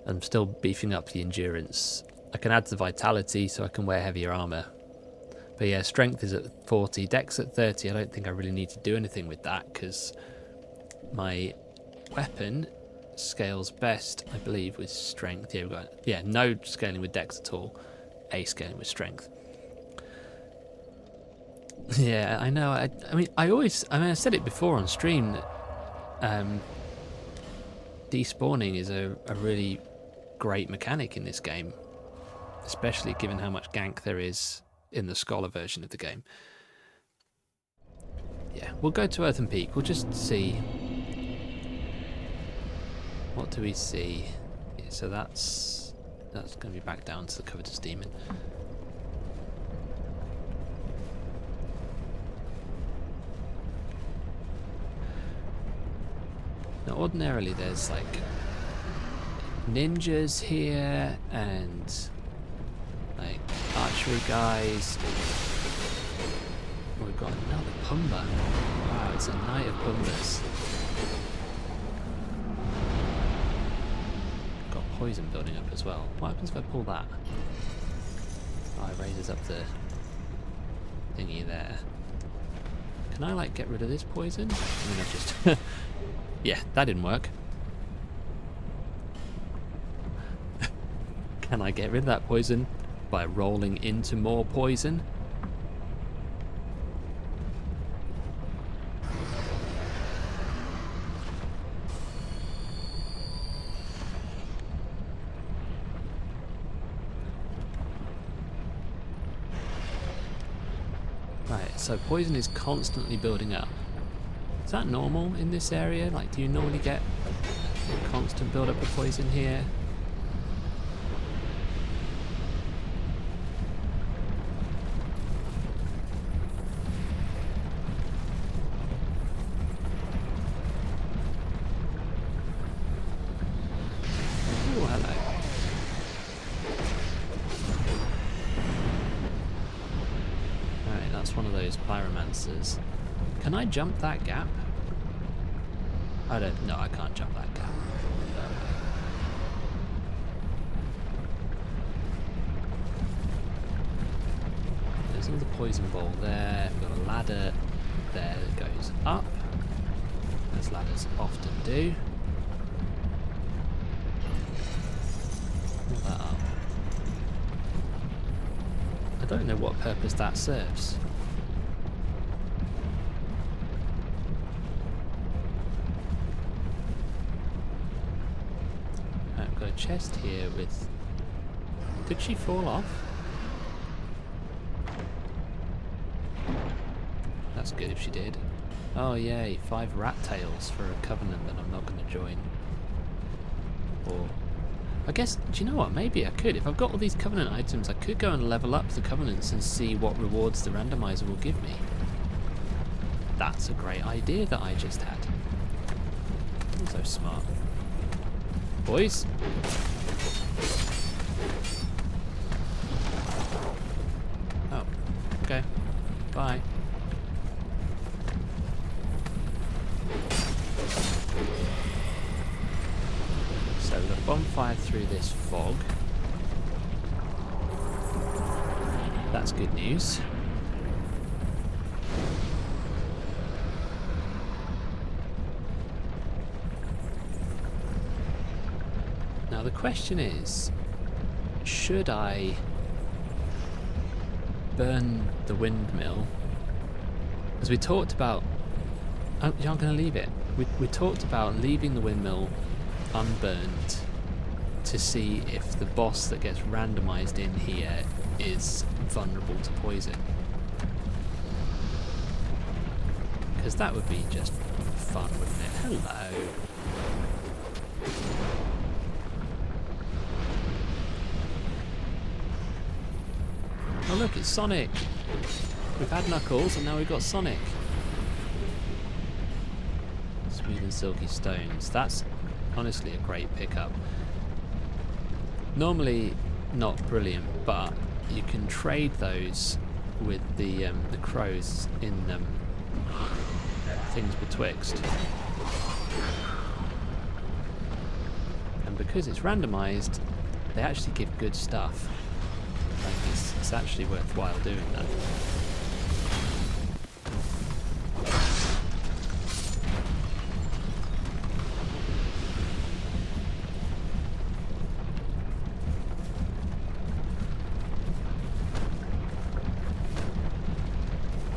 I'm still beefing up the endurance. I can add the vitality so I can wear heavier armor. But yeah, strength is at 40, dex at 30. I don't think I really need to do anything with that because my weapon scales best, I believe, with strength. Yeah, we've got no scaling with dex at all. A scaling with strength. Yeah, I know. I said it before on stream that despawning is a really great mechanic in this game, especially given how much gank there is in the Scholar version of the game. Yeah, we'll go to Earthen Peak. We'll just see. What do we see? Yeah, so that's going to be back down to the Covetous Demon. Now, ordinarily there's like ninjas here and like archery guys. We've got another Pumba. Wow, it's a night of Pumbas. Got poison building up as well. What happens if I pull that? Oh, it raises up the thingy there. Can I like get rid of this poison? I mean, I just... Yeah, that didn't work. Can I get rid of that poison by rolling into more poison? So poison is constantly building up. Is that normal in this area? Like, do you normally get a constant build up of poison here? Oh, hello. Alright, that's one of those pyromancers. Can I jump that gap? No, I can't jump that gap. There's another poison ball there. We've got a ladder there that goes up, as ladders often do. Pull that up. I don't know what purpose that serves. I've got a chest here with... Did she fall off? That's good if she did. Oh yay, 5 rat tails for a covenant that I'm not going to join. Or... I guess, do you know what, maybe I could. If I've got all these covenant items, I could go and level up the covenants and see what rewards the randomizer will give me. That's a great idea that I just had. I'm so smart. Boys? Oh, okay. Bye. So we've got a bonfire through this fog. That's good news. Now the question is, should I burn the windmill? As we talked about, oh, you're not going to leave it. We talked about leaving the windmill unburned to see if the boss that gets randomized in here is vulnerable to poison. Because that would be just fun, wouldn't it? Hello. Oh look, it's Sonic! We've had Knuckles and now we've got Sonic. Smooth and silky stones. That's honestly a great pickup. Normally not brilliant, but you can trade those with the crows in things betwixt. And because it's randomized, they actually give good stuff. Like it's actually worthwhile doing that.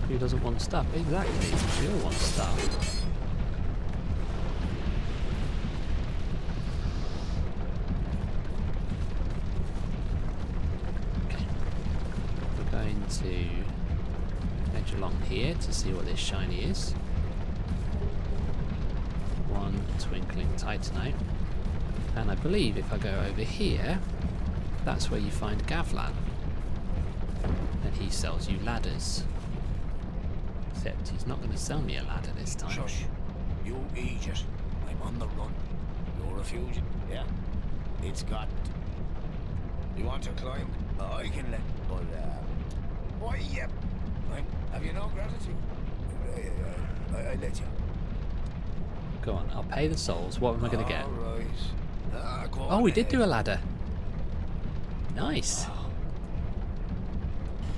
Who doesn't want stuff? Exactly, we all want stuff. Okay. We're going to edge along here to see what this shiny is. One twinkling titanite. And I believe if I go over here, that's where you find Gavlan. And he sells you ladders. Except he's not going to sell me a ladder this time. Shush. You idiot. I'm on the run. You're a fugitive. Yeah? It's got... You want to climb? I can let... But, why, yep. Have you no gratitude? I let you. Go on, I'll pay the souls. What am I going to get? Right. Oh, we did do a ladder. Nice.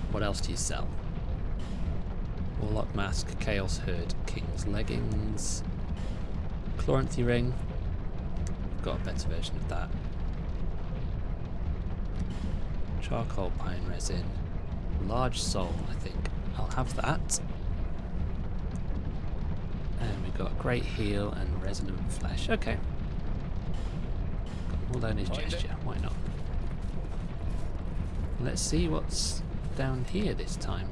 What else do you sell? Warlock Mask, Chaos Hood, King's Leggings, Chloranthy Ring. Got a better version of that. Charcoal Pine Resin. Large Soul, I think. I'll have that. And we've got Great Heal and Resonant Flesh. Okay. Got more Learner's Gesture. Why not? Let's see what's down here this time.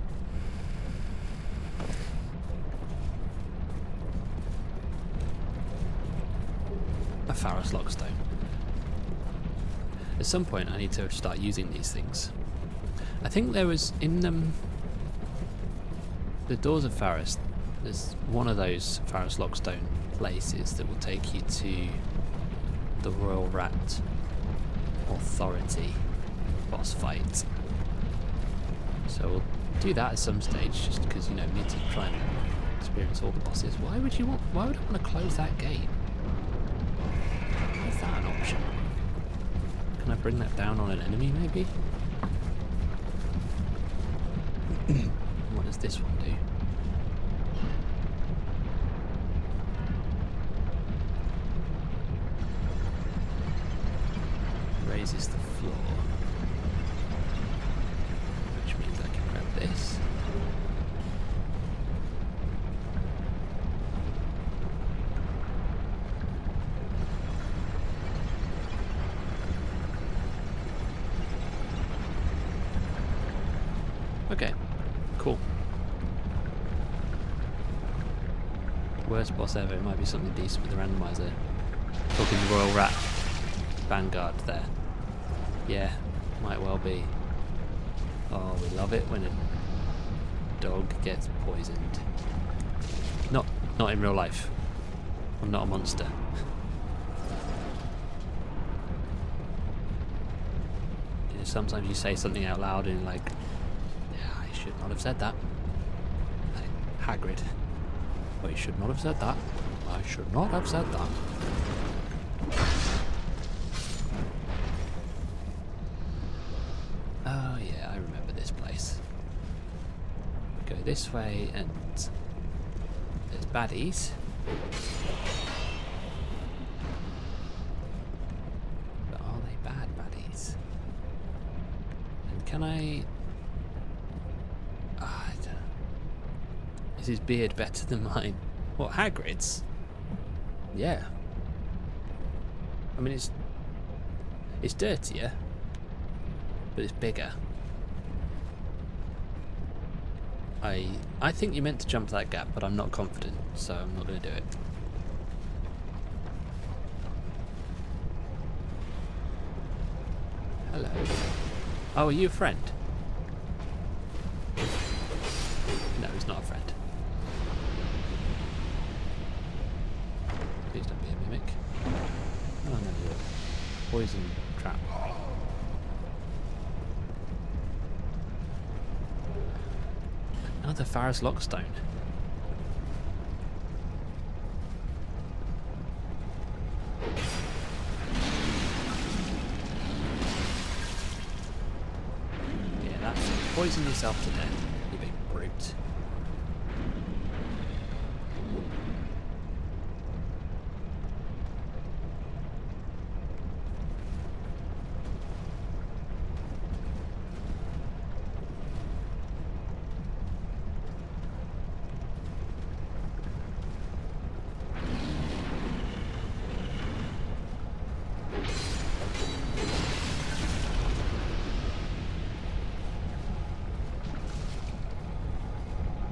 A Pharos Lockstone. At some point I need to start using these things. I think there was in the Doors of Pharos, there's one of those Pharos Lockstone places that will take you to the Royal Rat Authority boss fight. So we'll do that at some stage, just because, you know, we need to try and experience all the bosses. Why would I want to close that gate? Is that an option? Can I bring that down on an enemy, maybe? What does this one do? Raises the floor. Which means I can grab this. Okay, cool. Worst boss ever. It might be something decent with the randomizer. Talking the Royal Rat Vanguard there. Yeah, might well be. Oh, we love it when a dog gets poisoned. Not in real life. I'm not a monster. You know, sometimes you say something out loud and you're like, yeah, I should not have said that. Like Hagrid. Well, you should not have said that. I should not have said that. Oh yeah, I remember this place. Go this way and there's baddies. But are they bad baddies? And can I... I don't know. Is his beard better than mine? What, Hagrid's? Yeah. I mean, it's dirtier, but it's bigger. I think you're meant to jump that gap, but I'm not confident, so I'm not going to do it. Hello. Oh, are you a friend? No, he's not a friend. Please don't be a mimic. Oh, no, you're a poison trap. Another Pharos Lockstone. Yeah, that's it. Poison yourself to death, you big brute.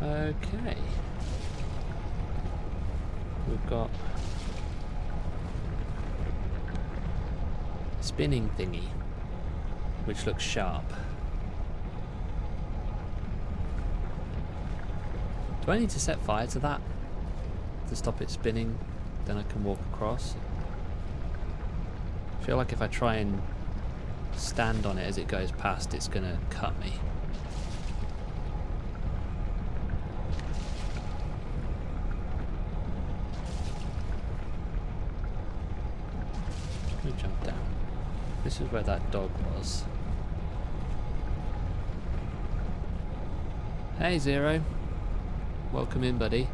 Okay. We've got a spinning thingy, which looks sharp. Do I need to set fire to that to stop it spinning? Then I can walk across. I feel like if I try and stand on it as it goes past, it's gonna cut me. Jump down. This is where that dog was. Hey Zero, welcome in, buddy.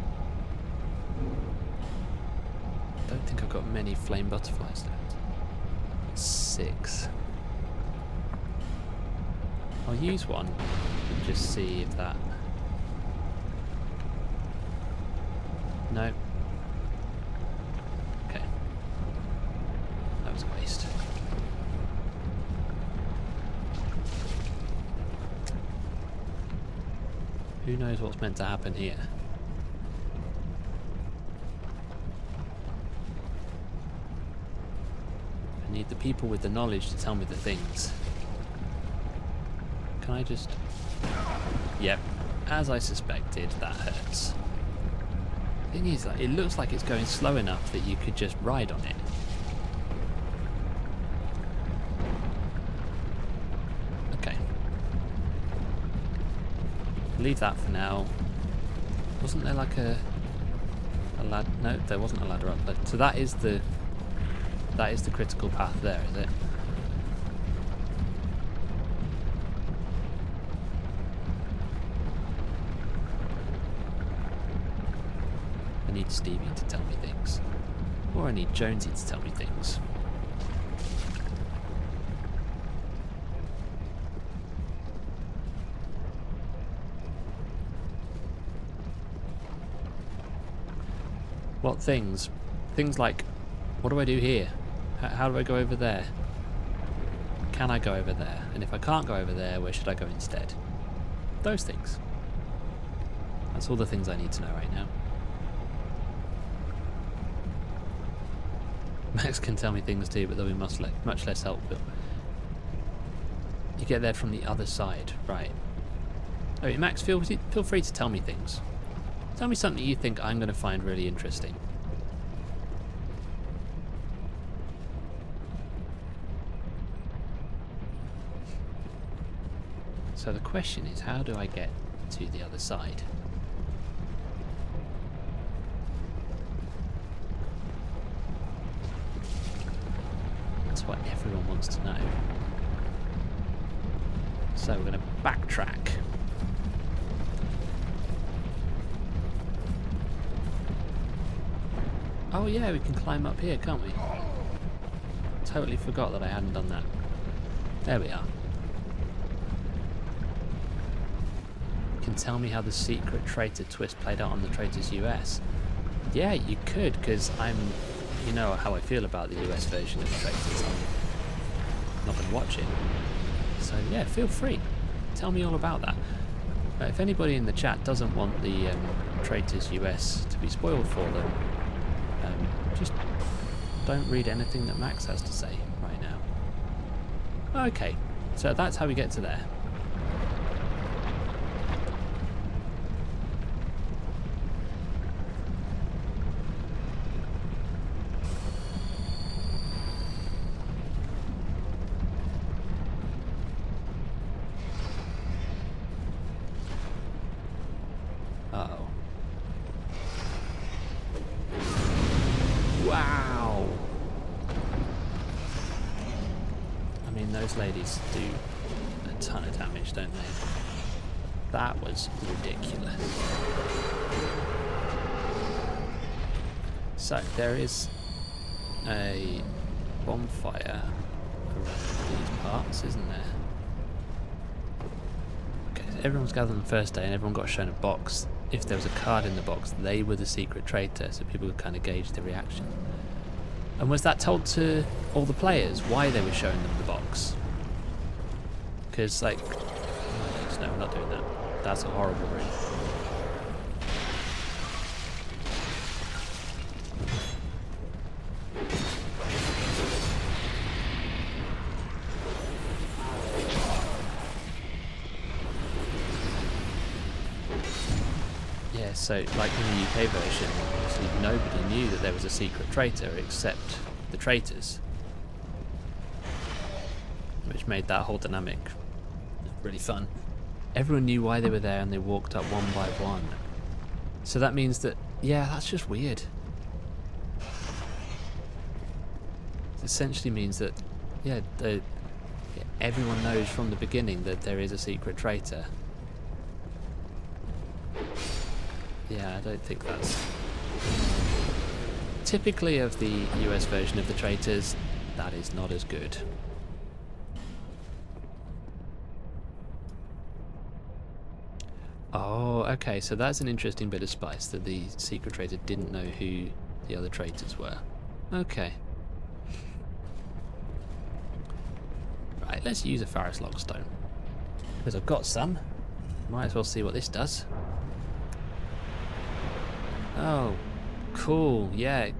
Don't think I've got many flame butterflies left. 6. I'll use one and just see if that... No. Okay. That was a waste. Who knows what's meant to happen here? need the people with the knowledge to tell me the things. Can I just... Yep, as I suspected, that hurts. Thing is, like, it looks like it's going slow enough that you could just ride on it. Okay. Leave that for now. Wasn't there like a ladder? No, there wasn't a ladder up there. So that is the critical path there, is it? I need Stevie to tell me things. Or I need Jonesy to tell me things. What things? Things like, what do I do here? How do I go over there? Can I go over there? And if I can't go over there, where should I go instead? Those things. That's all the things I need to know right now. Max can tell me things too, but there'll be much less help. But you get there from the other side, right? Oh, Max, feel free to tell me things. Tell me something you think I'm going to find really interesting. So the question is, how do I get to the other side? That's what everyone wants to know. So we're going to backtrack. Oh yeah, we can climb up here, can't we? Totally forgot that I hadn't done that. There we are. You can tell me how the secret traitor twist played out on the Traitors US. Yeah, you could, because you know how I feel about the US version of the Traitors. I've not been watching. So yeah, feel free. Tell me all about that. If anybody in the chat doesn't want the Traitors US to be spoiled for them, just don't read anything that Max has to say right now. Okay, so that's how we get to there. Uh-oh. Wow! I mean, those ladies do a ton of damage, don't they? That was ridiculous. So, there is a bonfire around these parts, isn't there? Okay, so everyone's gathered on the first day and everyone got shown a box. If there was a card in the box, they were the secret traitor, so people could kind of gauge the reaction. And was that told to all the players why they were showing them the box? Because, like, no, I'm not doing that. That's a horrible room. Yeah, so like in the UK version, obviously nobody knew that there was a secret traitor except the traitors, which made that whole dynamic really fun. Everyone knew why they were there and they walked up one by one. So that means that, yeah, that's just weird. It essentially means that, yeah, everyone knows from the beginning that there is a secret traitor. Yeah, I don't think that's... Typically of the US version of the traitors, that is not as good. Oh, okay, so that's an interesting bit of spice, that the secret traitor didn't know who the other traitors were. Okay. Right, let's use a Ferrous Logstone. Because I've got some. Might as well see what this does. Oh, cool, yeah, it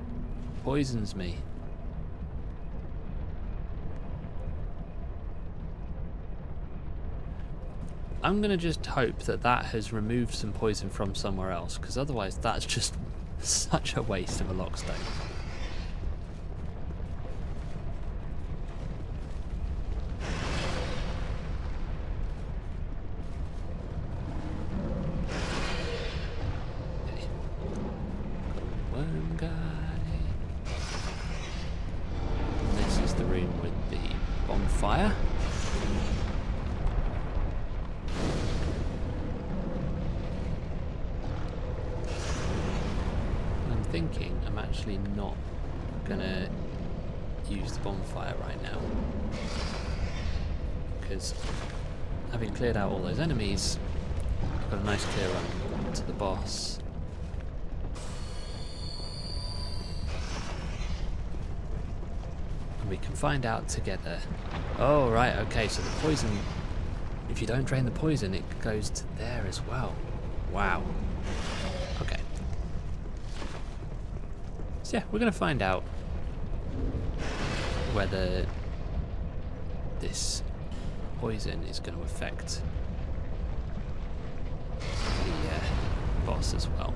poisons me. I'm going to just hope that that has removed some poison from somewhere else, because otherwise that's just such a waste of a lockstone. Okay. Got a worm guy. And this is the room with the bonfire. Thinking I'm actually not gonna use the bonfire right now, because having cleared out all those enemies, I've got a nice clear run to the boss. And we can find out together. Oh right, okay, so the poison, if you don't drain the poison, it goes to there as well. Wow. Okay. So yeah, we're going to find out whether this poison is going to affect the boss as well.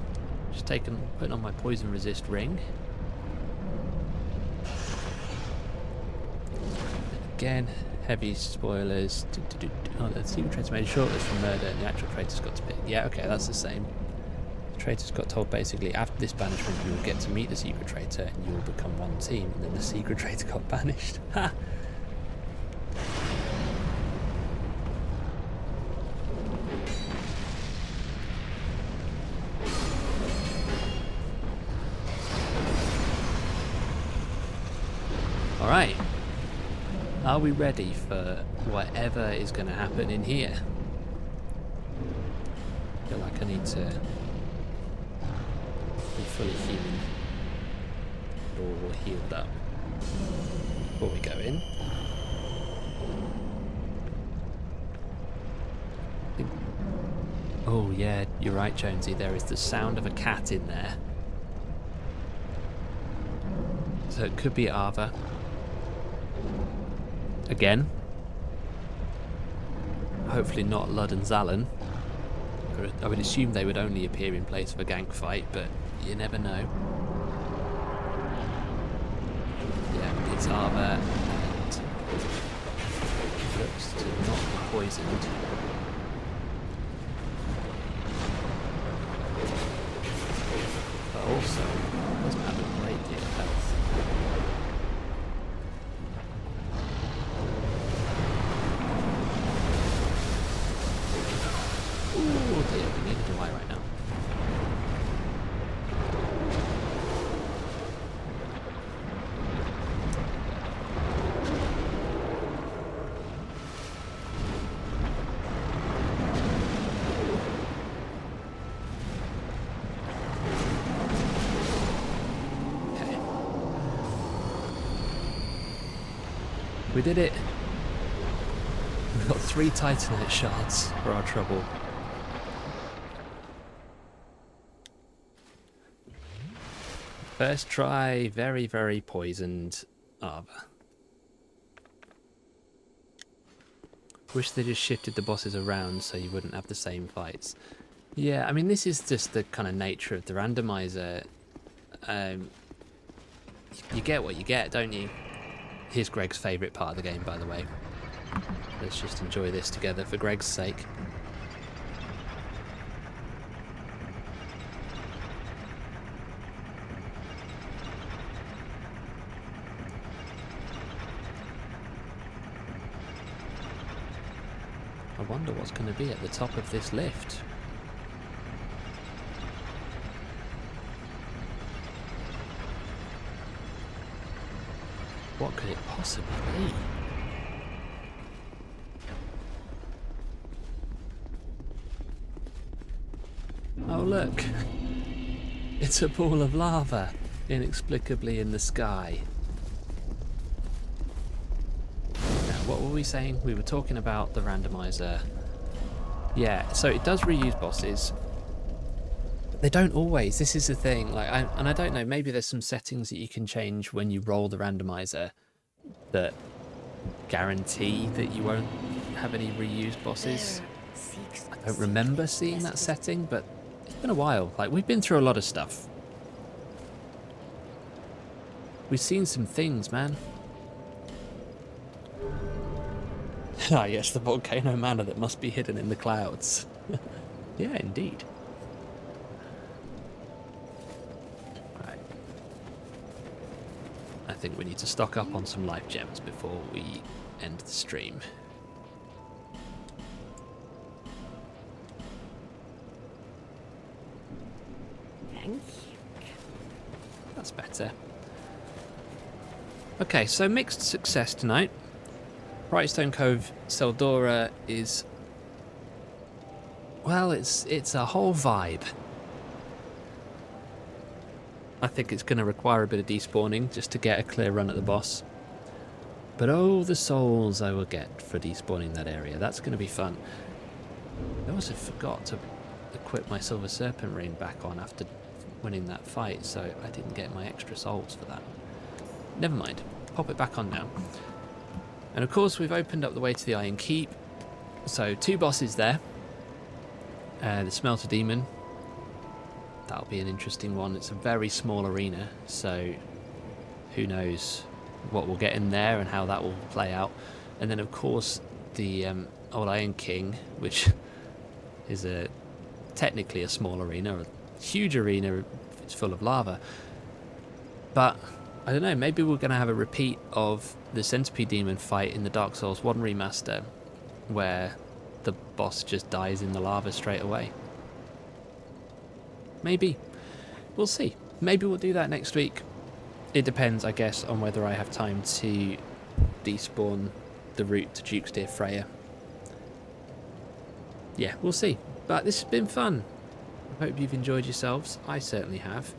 Just putting on my poison resist ring. Again, heavy spoilers. Oh, the secret traitor made a shortlist for murder and the actual traitor's got to pick. Yeah, okay, that's the same. Traitors got told basically after this banishment you will get to meet the secret traitor and you will become one team, and then the secret traitor got banished. Ha! Alright. Are we ready for whatever is going to happen in here? I feel like I need to be fully human or healed up before we go in. Oh yeah, you're right, Jonesy, there is the sound of a cat in there. So it could be Ava. Again. Hopefully not Lud and Zallen. I would assume they would only appear in place of a Gank fight, but you never know. Yeah, it's Ava, and looks to not be poisoned. But also doesn't have a great deal of health. Ooh dear, we need to die right now. Okay. We did it. We've got 3 Titanite shards for our trouble. First try, very, very poisoned Ava. Wish they just shifted the bosses around so you wouldn't have the same fights. Yeah, I mean, this is just the kind of nature of the randomizer. You get what you get, don't you? Here's Greg's favourite part of the game, by the way. Let's just enjoy this together for Greg's sake. I wonder what's going to be at the top of this lift. What could it possibly be? Oh look! It's a pool of lava, inexplicably in the sky. What were we saying? We were talking about the randomizer. Yeah, so it does reuse bosses. But they don't always. This is the thing. And I don't know, maybe there's some settings that you can change when you roll the randomizer that guarantee that you won't have any reused bosses. I don't remember seeing that setting, but it's been a while. Like, we've been through a lot of stuff. We've seen some things, man. Ah, yes, the volcano manor that must be hidden in the clouds. Yeah, indeed. Right. I think we need to stock up on some life gems before we end the stream. Thank you. That's better. Okay, so mixed success tonight. Brightstone Cove Seldora is, well, it's a whole vibe. I think it's going to require a bit of despawning just to get a clear run at the boss. But oh, the souls I will get for despawning that area. That's going to be fun. I also forgot to equip my Silver Serpent ring back on after winning that fight, so I didn't get my extra souls for that. Never mind. Pop it back on now. And of course, we've opened up the way to the Iron Keep. So 2 bosses there. The Smelter Demon. That'll be an interesting one. It's a very small arena, so who knows what we'll get in there and how that will play out. And then of course the old Iron King, which is technically a small arena, a huge arena if it's full of lava. But I don't know, maybe we're going to have a repeat of the Centipede Demon fight in the Dark Souls 1 remaster, where the boss just dies in the lava straight away. Maybe. We'll see. Maybe we'll do that next week. It depends, I guess, on whether I have time to despawn the route to Duke's Dear Freya. Yeah, we'll see. But this has been fun. I hope you've enjoyed yourselves. I certainly have.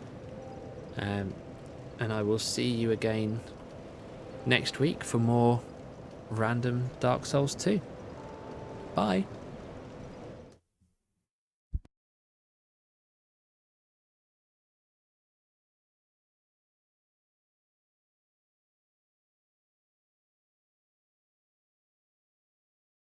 And I will see you again next week for more random Dark Souls 2. Bye.